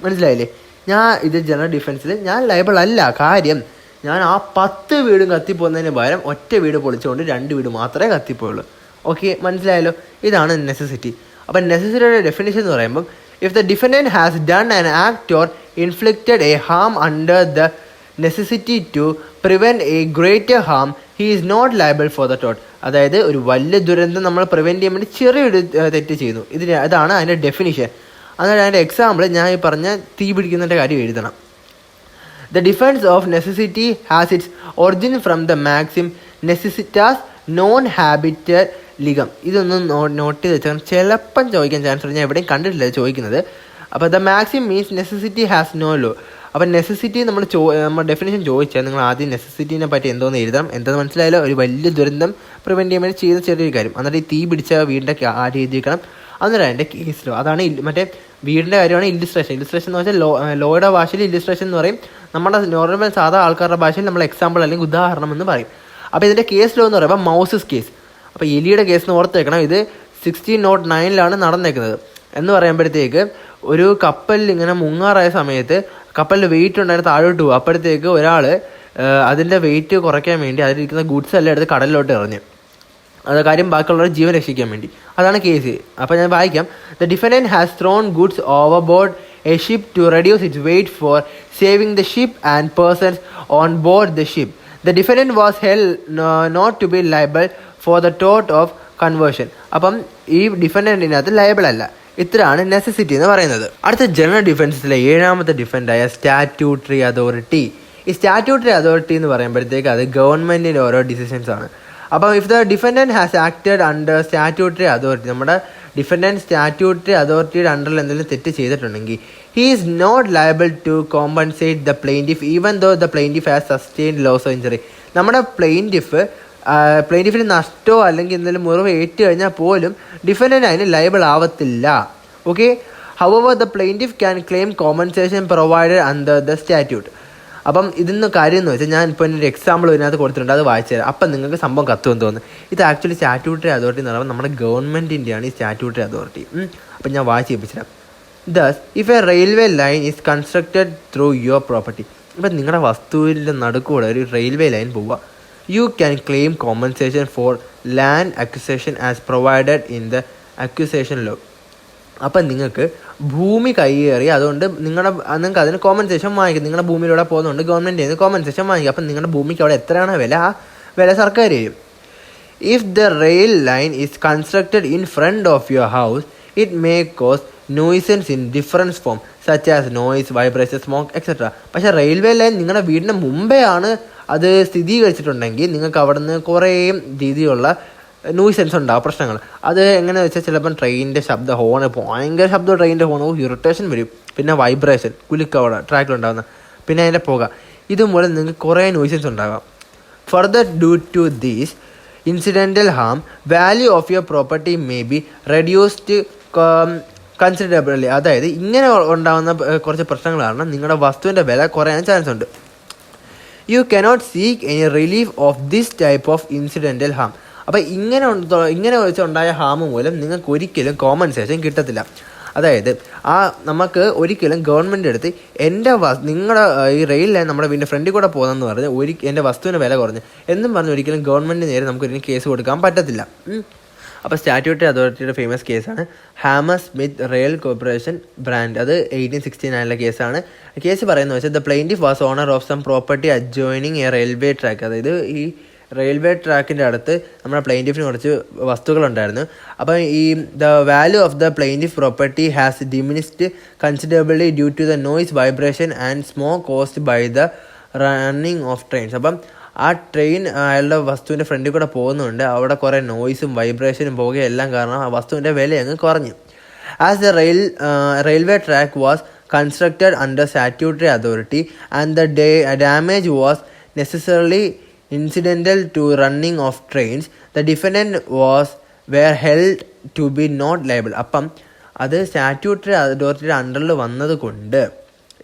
മനസ്സിലായില്ലേ? ഞാൻ ഇത് ജനറൽ ഡിഫൻസിൽ ഞാൻ ലയബിൾ അല്ല. കാര്യം ഞാൻ ആ 10 വീടും കത്തിപ്പോകുന്നതിന് പകരം ഒറ്റ വീട് പൊളിച്ചുകൊണ്ട് 2 വീട് മാത്രമേ കത്തിപ്പോയുള്ളൂ. ഓക്കെ, മനസ്സിലായല്ലോ? ഇതാണ് നെസസിറ്റി. അപ്പം നെസസിറ്റിയുടെ ഡെഫിനിഷൻ എന്ന് പറയുമ്പം, if the defendant has done an act or inflicted a harm under the necessity to prevent a greater harm, he is not liable for the ടോട്ട്. അതായത് ഒരു വലിയ ദുരന്തം നമ്മൾ പ്രിവെൻറ്റ് ചെയ്യാൻ വേണ്ടി ചെറിയൊരു തെറ്റ് ചെയ്യുന്നു. അതാണ് അതിൻ്റെ ഡെഫിനിഷൻ. അതായത് അതിൻ്റെ എക്സാമ്പിൾ ഞാൻ ഈ പറഞ്ഞ തീ പിടിക്കുന്നതിൻ്റെ കാര്യം എഴുതണം. The defense of necessity has its origin from the maxim necessitas non habiter ligam. ഇതൊന്നും നോട്ട് ചെയ്ത് വെച്ചാൽ ചിലപ്പം ചോദിക്കാൻ ചാൻസ് ഉണ്ട്, ഞാൻ എവിടെയും കണ്ടിട്ടില്ല ചോദിക്കുന്നത്. അപ്പോൾ the maxim means necessity has no law. അപ്പം നെസസിറ്റി നമ്മൾ ഡെഫിനേഷൻ ചോദിച്ചാൽ നിങ്ങൾ ആദ്യം നെസസിറ്റിനെ പറ്റി എന്തോന്ന് എഴുതണം. എന്താണെന്ന് മനസ്സിലായാലോ? ഒരു വലിയ ദുരന്തം പ്രിവെൻറ്റ് ചെയ്യാൻ വേണ്ടി ചെയ്ത ചെറിയൊരു കാര്യം. എന്നിട്ട് ഈ തീ പിടിച്ച വീടിൻ്റെ ആദ്യം എഴുതിയിരിക്കണം. അന്നേരം അതിൻ്റെ കേസിലോ, അതാണ് മറ്റേ വീടിൻ്റെ കാര്യമാണ് ഇല്ലുസ്ട്രേഷൻ എന്ന് വെച്ചാൽ ലോയുടെ ഭാഷയിൽ ഇല്ലുസ്ട്രേഷൻ എന്ന് പറയും. നമ്മുടെ നോർമൽ സാധാ ആൾക്കാരുടെ ഭാഷയിൽ നമ്മൾ എക്സാമ്പിൾ അല്ലെങ്കിൽ ഉദാഹരണം എന്ന് പറയും. അപ്പോൾ ഇതിൻ്റെ കേസ് ലോ എന്ന് പറയുമ്പോൾ മൗസസ് കേസ്. അപ്പോൾ എലിയുടെ കേസ് എന്ന് ഓർത്തേക്കണം, ഇത് 1609 നടന്നേക്കുന്നത്. എന്ന് പറയുമ്പോഴത്തേക്ക് ഒരു കപ്പലിൽ ഇങ്ങനെ മുങ്ങാറായ സമയത്ത് കപ്പലിൽ വെയിറ്റ് ഉണ്ടായിരുന്നു, താഴോട്ട് പോകും. അപ്പോഴത്തേക്ക് ഒരാൾ അതിൻ്റെ വെയിറ്റ് കുറയ്ക്കാൻ വേണ്ടി അതിലിരിക്കുന്ന ഗുഡ്സ് എല്ലാം എടുത്ത് കടലിലോട്ട് എറിഞ്ഞു. അത് കാര്യം ബാക്കിയുള്ളവരുടെ ജീവൻ രക്ഷിക്കാൻ വേണ്ടി. അതാണ് കേസ്. അപ്പോൾ ഞാൻ വായിക്കാം. The defendant has thrown goods overboard a ship to reduce its weight for saving the ship and persons on board the ship. The defendant was held not to be liable for the ടോട്ട് of conversion. അപ്പം ഈ ഡിഫൻഡൻറ്റിനകത്ത് liable അല്ല. ഇത്രയാണ് necessity എന്ന് പറയുന്നത്. അടുത്ത general ഡിഫൻസിലെ 7ാമത്തെ ഡിഫൻഡായ സ്റ്റാറ്റ്യൂട്ടറി അതോറിറ്റി. ഈ സ്റ്റാറ്റ്യൂട്ടറി അതോറിറ്റി എന്ന് പറയുമ്പോഴത്തേക്ക് അത് ഗവൺമെൻറ്റിൻ്റെ ഓരോ ഡിസിഷൻസ് ആണ്. അപ്പം if the defendant has acted under statutory authority, നമ്മുടെ ഡിഫൻഡൻറ്റ് സ്റ്റാറ്റ്യൂട്ടറി അതോറിറ്റിയുടെ അണ്ടറിൽ എന്തെങ്കിലും തെറ്റ് ചെയ്തിട്ടുണ്ടെങ്കിൽ he is not liable to compensate the plaintiff even though the plaintiff has sustained loss of injury. നമ്മുടെ പ്ലെയിൻറ്റിഫിന് നഷ്ടമോ അല്ലെങ്കിൽ എന്തെങ്കിലും മുറിവ് ഏറ്റു കഴിഞ്ഞാൽ പോലും ഡിഫൻഡൻറ്റ് അതിന് ലയബിൾ ആവത്തില്ല. Okay, however the plaintiff can claim compensation provided under the statute. അപ്പം ഇതിന്ന് കാര്യം എന്ന് വെച്ചാൽ ഞാൻ ഇപ്പോൾ ഒരു എക്സാമ്പിൾ ഇതിനകത്ത് കൊടുത്തിട്ടുണ്ട്, അത് വായിച്ചു തരാം. അപ്പം നിങ്ങൾക്ക് സംഭവം കത്തുമെന്ന് തോന്നുന്നു. ഇത് ആക്ച്വലി സ്റ്റാറ്റ്യൂട്ടറി അതോറിറ്റി എന്ന് പറയുമ്പോൾ നമ്മുടെ ഗവൺമെൻറ്റിൻ്റെയാണ് ഈ സ്റ്റാറ്റ്യൂട്ടറി അതോറിറ്റി. അപ്പം ഞാൻ വായിച്ച് കേൾപ്പിച്ചിരാം. Thus if a railway line is constructed through your property. ഇപ്പം നിങ്ങളുടെ വസ്തുവിൻ്റെ നടുക്കൂടെ ഒരു റെയിൽവേ ലൈൻ പോവുക. You can claim compensation for land acquisition as provided in the acquisition law. അപ്പം നിങ്ങൾക്ക് ഭൂമി കൈയേറി, അതുകൊണ്ട് നിങ്ങൾക്ക് അതിന് കോമ്പൻസേഷൻ വാങ്ങിക്കും. നിങ്ങളുടെ ഭൂമിയിലൂടെ പോകുന്നതുകൊണ്ട് ഗവൺമെൻറ് ചെയ്യുന്ന കോമ്പൻസേഷൻ വാങ്ങിക്കും. അപ്പം നിങ്ങളുടെ ഭൂമിക്ക് അവിടെ എത്രയാണ് വില, ആ വില സർക്കാർ ചെയ്യും. If the rail line is constructed in front of your house it may cause nuisance in difference form such as noise, vibration, smoke etcetera. പക്ഷേ റെയിൽവേ ലൈൻ നിങ്ങളുടെ വീടിന് മുമ്പേ ആണ് അത് സ്ഥിരീകരിച്ചിട്ടുണ്ടെങ്കിൽ നിങ്ങൾക്ക് അവിടെ നിന്ന് കുറേ രീതിയിലുള്ള നോയ്സൻസ് ഉണ്ടാവും, പ്രശ്നങ്ങൾ. അത് എങ്ങനെയാണെന്ന് വെച്ചാൽ ചിലപ്പം ട്രെയിനിൻ്റെ ശബ്ദം, ഹോണ്, ഭയങ്കര ശബ്ദം, ട്രെയിനിൻ്റെ ഹോൺ, ഇറിറ്റേഷൻ വരും. പിന്നെ വൈബ്രേഷൻ, കുലുക്കവിടെ ട്രാക്കിലുണ്ടാകുന്ന, പിന്നെ അതിൻ്റെ പുക, ഇതുമൂലം നിങ്ങൾക്ക് കുറേ നോയ്സൻസ് ഉണ്ടാകാം. Further due to these incidental harm value of your property may be reduced considerably. അതായത് ഇങ്ങനെ ഉണ്ടാകുന്ന കുറച്ച് പ്രശ്നങ്ങൾ കാരണം നിങ്ങളുടെ വസ്തുവിൻ്റെ വില കുറയാൻ ചാൻസ് ഉണ്ട്. You cannot seek any relief of this type of incidental harm. അപ്പോൾ ഇങ്ങനെ വെച്ചുണ്ടായ ഹാം മൂലം നിങ്ങൾക്ക് ഒരിക്കലും കോമ്പൻസേഷൻ കിട്ടത്തില്ല. അതായത് നമുക്ക് ഒരിക്കലും ഗവൺമെൻറ് അടുത്ത് നിങ്ങളുടെ ഈ റെയിൽ ലൈൻ നമ്മുടെ വീടിൻ്റെ ഫ്രണ്ടിൽ കൂടെ പോകുന്നതെന്ന് പറഞ്ഞ് എൻ്റെ വസ്തുവിന് വില കുറഞ്ഞ് എന്നും പറഞ്ഞ് ഒരിക്കലും ഗവൺമെൻറ് നേരെ നമുക്ക് ഒരിക്കലും കേസ് കൊടുക്കാൻ പറ്റത്തില്ല. അപ്പോൾ സ്റ്റാറ്റ്യൂട്ടറി അതോറിറ്റിയുടെ ഫേമസ് കേസാണ് Hammersmith rail corporation Brand. അത് 1869 കേസാണ്. കേസ് പറയുന്നത് വെച്ചാൽ the plaintiff was owner of some property adjoining a railway track. അതായത് ഈ റെയിൽവേ ട്രാക്കിൻ്റെ അടുത്ത് നമ്മുടെ പ്ലെയിൻറ്റിഫിന് കുറച്ച് വസ്തുക്കളുണ്ടായിരുന്നു. അപ്പം ഈ the value of the plaintiff property has diminished considerably due to the noise vibration and smoke caused by the running of trains. അപ്പം ആ ട്രെയിൻ അയാളുടെ വസ്തുവിൻ്റെ ഫ്രണ്ടിൽ കൂടെ പോകുന്നുണ്ട്. അവിടെ കുറേ നോയ്സും വൈബ്രേഷനും പോകുകയും എല്ലാം കാരണം ആ വസ്തുവിൻ്റെ വില അങ്ങ് കുറഞ്ഞു. As the railway track was constructed under statutory authority and the damage was necessarily incidental to running of trains, the defendant were held to be not liable. അപ്പം അത് സ്റ്റാറ്റ്യൂട്ടറി അതോറിറ്റിയുടെ അണ്ടറിൽ വന്നത് കൊണ്ട്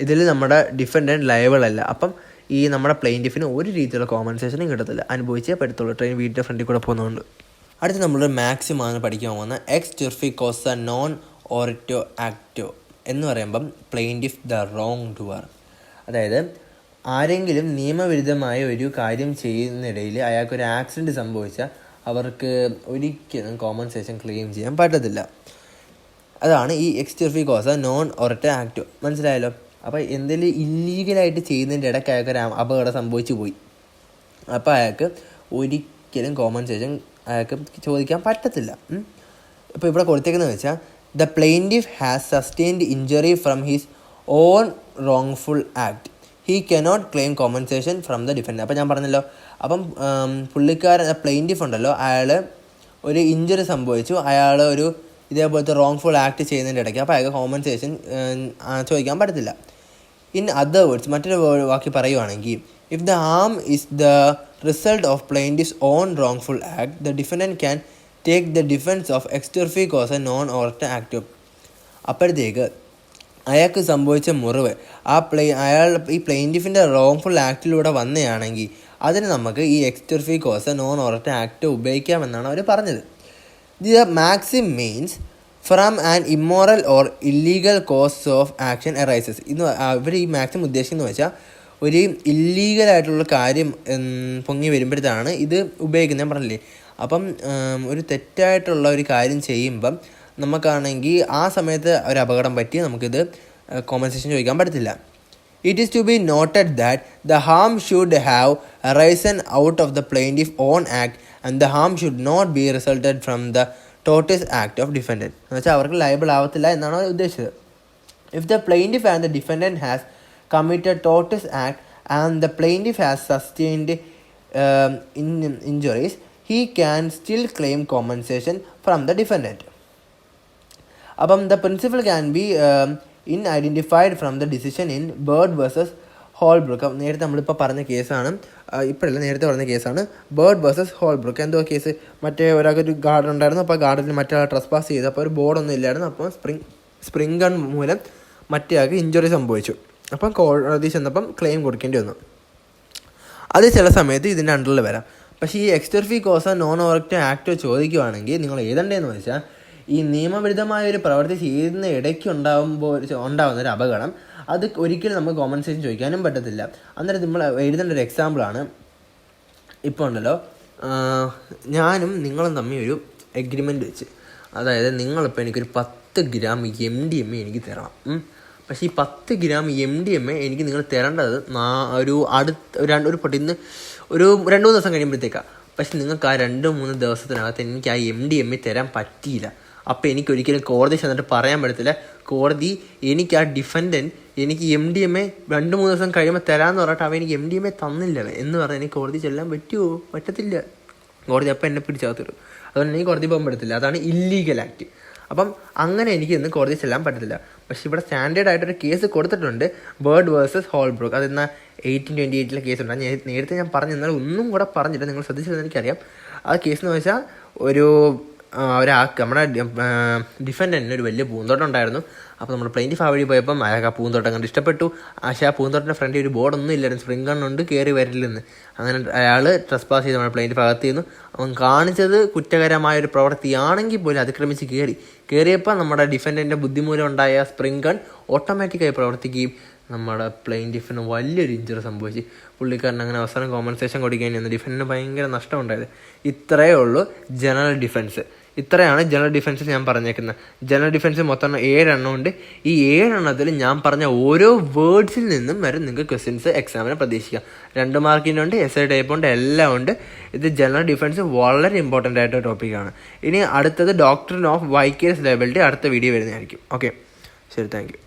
ഇതിൽ നമ്മുടെ ഡിഫൻഡൻറ്റ് ലയബിൾ അല്ല. അപ്പം ഈ നമ്മുടെ പ്ലെയിൻറ്റിഫിന് ഒരു രീതിയിലുള്ള കോമ്പൻസേഷനും കിട്ടത്തില്ല, അനുഭവിച്ചേ പറ്റത്തുള്ളൂ ട്രെയിൻ വീടിൻ്റെ ഫ്രണ്ടിൽ കൂടെ പോകുന്നതുകൊണ്ട്. അടുത്ത് നമ്മൾ മാക്സിമാണ് പഠിക്കാൻ പോകുന്ന X turpi causa non oritur ആക്റ്റോ എന്ന് പറയുമ്പം പ്ലെയിൻറ്റിഫ് ദ റോങ് ഡുവർ. അതായത് ആരെങ്കിലും നിയമവിരുദ്ധമായ ഒരു കാര്യം ചെയ്യുന്നിടയിൽ അയാൾക്കൊരു ആക്സിഡൻറ്റ് സംഭവിച്ചാൽ അവർക്ക് ഒരിക്കലും കോമ്പൻസേഷൻ ക്ലെയിം ചെയ്യാൻ പറ്റത്തില്ല. അതാണ് ഈ X turpi causa non oritur ആക്റ്റോ. മനസ്സിലായല്ലോ? അപ്പോൾ എന്തെങ്കിലും ഇല്ലീഗലായിട്ട് ചെയ്യുന്നതിൻ്റെ ഇടയ്ക്ക് അയാൾക്ക് ഒരു അപകടം സംഭവിച്ചു പോയി, അപ്പോൾ അയാൾക്ക് ഒരിക്കലും കോമ്പൻസേഷൻ അയാൾക്ക് ചോദിക്കാൻ പറ്റത്തില്ല. ഇപ്പോൾ ഇവിടെ കൊടുത്തേക്കുന്നത് വെച്ചാൽ the plaintiff has sustained injury from his own wrongful act. He cannot claim compensation from the defendant. അപ്പോൾ ഞാൻ പറഞ്ഞല്ലോ, അപ്പം പുള്ളിക്കാരൻ പ്ലെയിൻറ്റിഫ് ഉണ്ടല്ലോ, അയാൾ ഒരു ഇഞ്ചുറി സംഭവിച്ചു, അയാൾ ഒരു ഇതേപോലത്തെ റോങ്ഫുൾ ആക്ട് ചെയ്യുന്നതിൻ്റെ ഇടയ്ക്ക്, അപ്പോൾ അയാൾക്ക് കോമ്പൻസേഷൻ ചോദിക്കാൻ പറ്റത്തില്ല. ഇൻ അതർ വേർഡ്സ്, മറ്റൊരു വാക്കി പറയുവാണെങ്കിൽ, if the harm is the result of plaintiff's own wrongful act, the defendant can take the defence of ex turpi causa non oritur actio. അപ്പോഴത്തേക്ക് അയാൾക്ക് സംഭവിച്ച മുറിവ് അയാൾ ഈ പ്ലെയിൻറ്റിഫിൻ്റെ റോങ്ഫുൾ ആക്ടിലൂടെ വന്നതാണെങ്കിൽ അതിന് നമുക്ക് ഈ X turpi causa non oritur ആക്റ്റോ ഉപയോഗിക്കാമെന്നാണ് അവർ പറഞ്ഞത്. The maxim means from an immoral or illegal cause of action arises. ഇന്ന് അവർ ഈ മാക്സിം ഉദ്ദേശിക്കുന്നത് വെച്ചാൽ ഒരു ഇല്ലീഗലായിട്ടുള്ള കാര്യം പൊങ്ങി വരുമ്പോഴത്താണ് ഇത് ഉപയോഗിക്കുന്നത്, ഞാൻ പറഞ്ഞില്ലേ. അപ്പം ഒരു തെറ്റായിട്ടുള്ള ഒരു കാര്യം ചെയ്യുമ്പം നമുക്കാണെങ്കിൽ ആ സമയത്ത് ഒരു അപകടം പറ്റി നമുക്കിത് കോമ്പൻസേഷൻ ചോദിക്കാൻ പറ്റത്തില്ല. It is to be noted that the harm should have arisen out of the plaintiff own act and the harm should not be resulted from the tortious act of defendant. എന്ന് വെച്ചാൽ അവർക്ക് liable ആവത്തില്ല എന്നാണ് അവർ ഉദ്ദേശിച്ചത്. If the plaintiff and the defendant has committed tortious act and the plaintiff has sustained injuries, he can still claim compensation from the defendant. അപ്പം the principle can be identified from the decision in Bird versus Holbrook. നേരത്തെ നമ്മളിപ്പോൾ പറഞ്ഞ കേസാണ്, ഇപ്പോഴല്ല നേരത്തെ പറഞ്ഞ കേസാണ് bird versus ഹോൾബ്രൂക്ക്. എന്തോ കേസ്, മറ്റേ ഒരാൾക്കൊരു ഗാർഡൻ ഉണ്ടായിരുന്നു, അപ്പോൾ ആ ഗാർഡനിൽ മറ്റേ ആൾ ട്രസ്പാസ് ചെയ്തു, അപ്പോൾ ഒരു ബോർഡൊന്നും ഇല്ലായിരുന്നു, അപ്പോൾ സ്പ്രിംഗ് ഗൺ മൂലം മറ്റേ ആൾക്ക് ഇഞ്ചുറി സംഭവിച്ചു. അപ്പം കോടതി ചെന്നപ്പം ക്ലെയിം കൊടുക്കേണ്ടി വന്നു. അത് ചില സമയത്ത് ഇതിൻ്റെ അണ്ടറിൽ വരാം. പക്ഷേ ഈ X turpi causa non oritur ആക്റ്റോ ചോദിക്കുവാണെങ്കിൽ നിങ്ങൾ എഴുതേണ്ടതെന്ന് വെച്ചാൽ ഈ നിയമവിരുദ്ധമായ ഒരു പ്രവൃത്തി ചെയ്യുന്ന ഇടയ്ക്ക് ഉണ്ടാകുന്ന ഒരു അപകടം, അത് ഒരിക്കലും നമുക്ക് കോമ്പൻസേഷൻ ചോദിക്കാനും പറ്റത്തില്ല. അന്നേരം നമ്മൾ എഴുതേണ്ട ഒരു എക്സാമ്പിളാണ്, ഇപ്പോൾ ഉണ്ടല്ലോ, ഞാനും നിങ്ങളും തമ്മിൽ ഒരു എഗ്രിമെൻറ്റ് വെച്ച്, അതായത് നിങ്ങളിപ്പോൾ എനിക്കൊരു 10 ഗ്രാം MDMA എനിക്ക് തരണം. പക്ഷേ ഈ 10 ഗ്രാം MDMA എനിക്ക് നിങ്ങൾ തരേണ്ടത് ഒരു പൊട്ടിന്ന് ഒരു 2-3 ദിവസം കഴിയുമ്പോഴത്തേക്കാണ്. പക്ഷെ നിങ്ങൾക്ക് ആ 2-3 ദിവസത്തിനകത്ത് എനിക്ക് ആ MDMA തരാൻ പറ്റിയില്ല. അപ്പോൾ എനിക്കൊരിക്കലും കോടതി ചെന്നിട്ട് പറയാൻ പറ്റത്തില്ല, കോടതി എനിക്ക് ആ ഡിഫൻഡൻറ്റ് എനിക്ക് MDMA 2-3 ദിവസം കഴിയുമ്പോൾ തരാമെന്ന് പറഞ്ഞിട്ട് അവൻ എനിക്ക് MDMA തന്നില്ല എന്ന് പറഞ്ഞാൽ എനിക്ക് കോടതി ചെല്ലാൻ പറ്റുമോ? പറ്റത്തില്ല. കോടതി അപ്പം എന്നെ പിടിച്ചകത്തിടും. അതുകൊണ്ട് എനിക്ക് കോടതി പോകാൻ പറ്റത്തില്ല. അതാണ് ഇല്ലീഗൽ ആക്ട്. അപ്പം അങ്ങനെ എനിക്ക് ഇന്ന് കോടതി ചെല്ലാൻ പറ്റത്തില്ല. പക്ഷേ ഇവിടെ സ്റ്റാൻഡേർഡ് ആയിട്ടൊരു കേസ് കൊടുത്തിട്ടുണ്ട്, ബേർഡ് വേഴ്സസ് ഹോൾബ്രൂക്ക്. അതെന്നാൽ 1828 കേസുണ്ട്. നേരത്തെ ഞാൻ പറഞ്ഞു, എന്നാൽ ഒന്നും കൂടെ പറഞ്ഞിട്ട് നിങ്ങൾ ശ്രദ്ധിച്ചതെന്ന് എനിക്കറിയാം. ആ കേസ് എന്ന് വെച്ചാൽ ഒരാൾക്ക് നമ്മുടെ ഡിഫൻഡൻറ്റിന് ഒരു വലിയ പൂന്തോട്ടം ഉണ്ടായിരുന്നു. അപ്പോൾ നമ്മൾ പ്ലെയിൻറ്റിഫ് ആ വഴി പോയപ്പം അയാൾക്ക് ആ പൂന്തോട്ടം കണ്ട് ഇഷ്ടപ്പെട്ടു. പക്ഷേ ആ പൂന്തോട്ടത്തിൻ്റെ ഫ്രണ്ടിൽ ഒരു ബോർഡൊന്നും ഇല്ലായിരുന്നു, സ്പ്രിംഗ് ഗണ്ണുണ്ട്, കയറി വരില്ലെന്ന്. അങ്ങനെ അയാൾ ട്രസ്പാസ് ചെയ്ത് നമ്മുടെ പ്ലെയിൻറ്റിഫ് അകത്ത് ചെയ്യുന്നു. അവൻ കാണിച്ചത് കുറ്റകരമായൊരു പ്രവൃത്തിയാണെങ്കിൽ പോലും അതിക്രമിച്ച് കയറിയപ്പോൾ നമ്മുടെ ഡിഫൻഡൻറ്റിൻ്റെ ബുദ്ധിമൂലം ഉണ്ടായ സ്പ്രിംഗ് ഗൺ ഓട്ടോമാറ്റിക്കായി പ്രവർത്തിക്കുകയും നമ്മുടെ പ്ലെയിൻറ്റിഫിന് വലിയൊരു ഇഞ്ചുറി സംഭവിച്ച് പുള്ളിക്കാരൻ അങ്ങനെ അവസാനം കോമ്പൻസേഷൻ കൊടുക്കുകയും ഡിഫൻഡിന് ഭയങ്കര നഷ്ടമുണ്ടായത്. ഇത്രയേ ഉള്ളൂ ജനറൽ ഡിഫൻസ്. ഇത്രയാണ് ജനറൽ ഡിഫൻസിൽ ഞാൻ പറഞ്ഞേക്കുന്നത്. ജനറൽ ഡിഫൻസ് മൊത്തം 7 എണ്ണം ഉണ്ട്. ഈ 7 എണ്ണത്തിൽ ഞാൻ പറഞ്ഞ ഓരോ വേർഡ്സിൽ നിന്നും വരെ നിങ്ങൾക്ക് ക്വസ്റ്റ്യൻസ് എക്സാമിന് പ്രതീക്ഷിക്കാം. 2 മാർക്കിനുണ്ട്, എസ്ഐ ടൈപ്പ് ഉണ്ട്, എല്ലാം ഉണ്ട്. ഇത് ജനറൽ ഡിഫൻസ് വളരെ ഇമ്പോർട്ടൻ്റ് ആയിട്ടൊരു ടോപ്പിക്കാണ്. ഇനി അടുത്തത് ഡോക്ട്രിൻ ഓഫ് വൈക്കേഴ്സ് ലയബിലിറ്റി അടുത്ത വീഡിയോ വരുന്നതായിരിക്കും. ഓക്കെ, ശരി, താങ്ക് യു.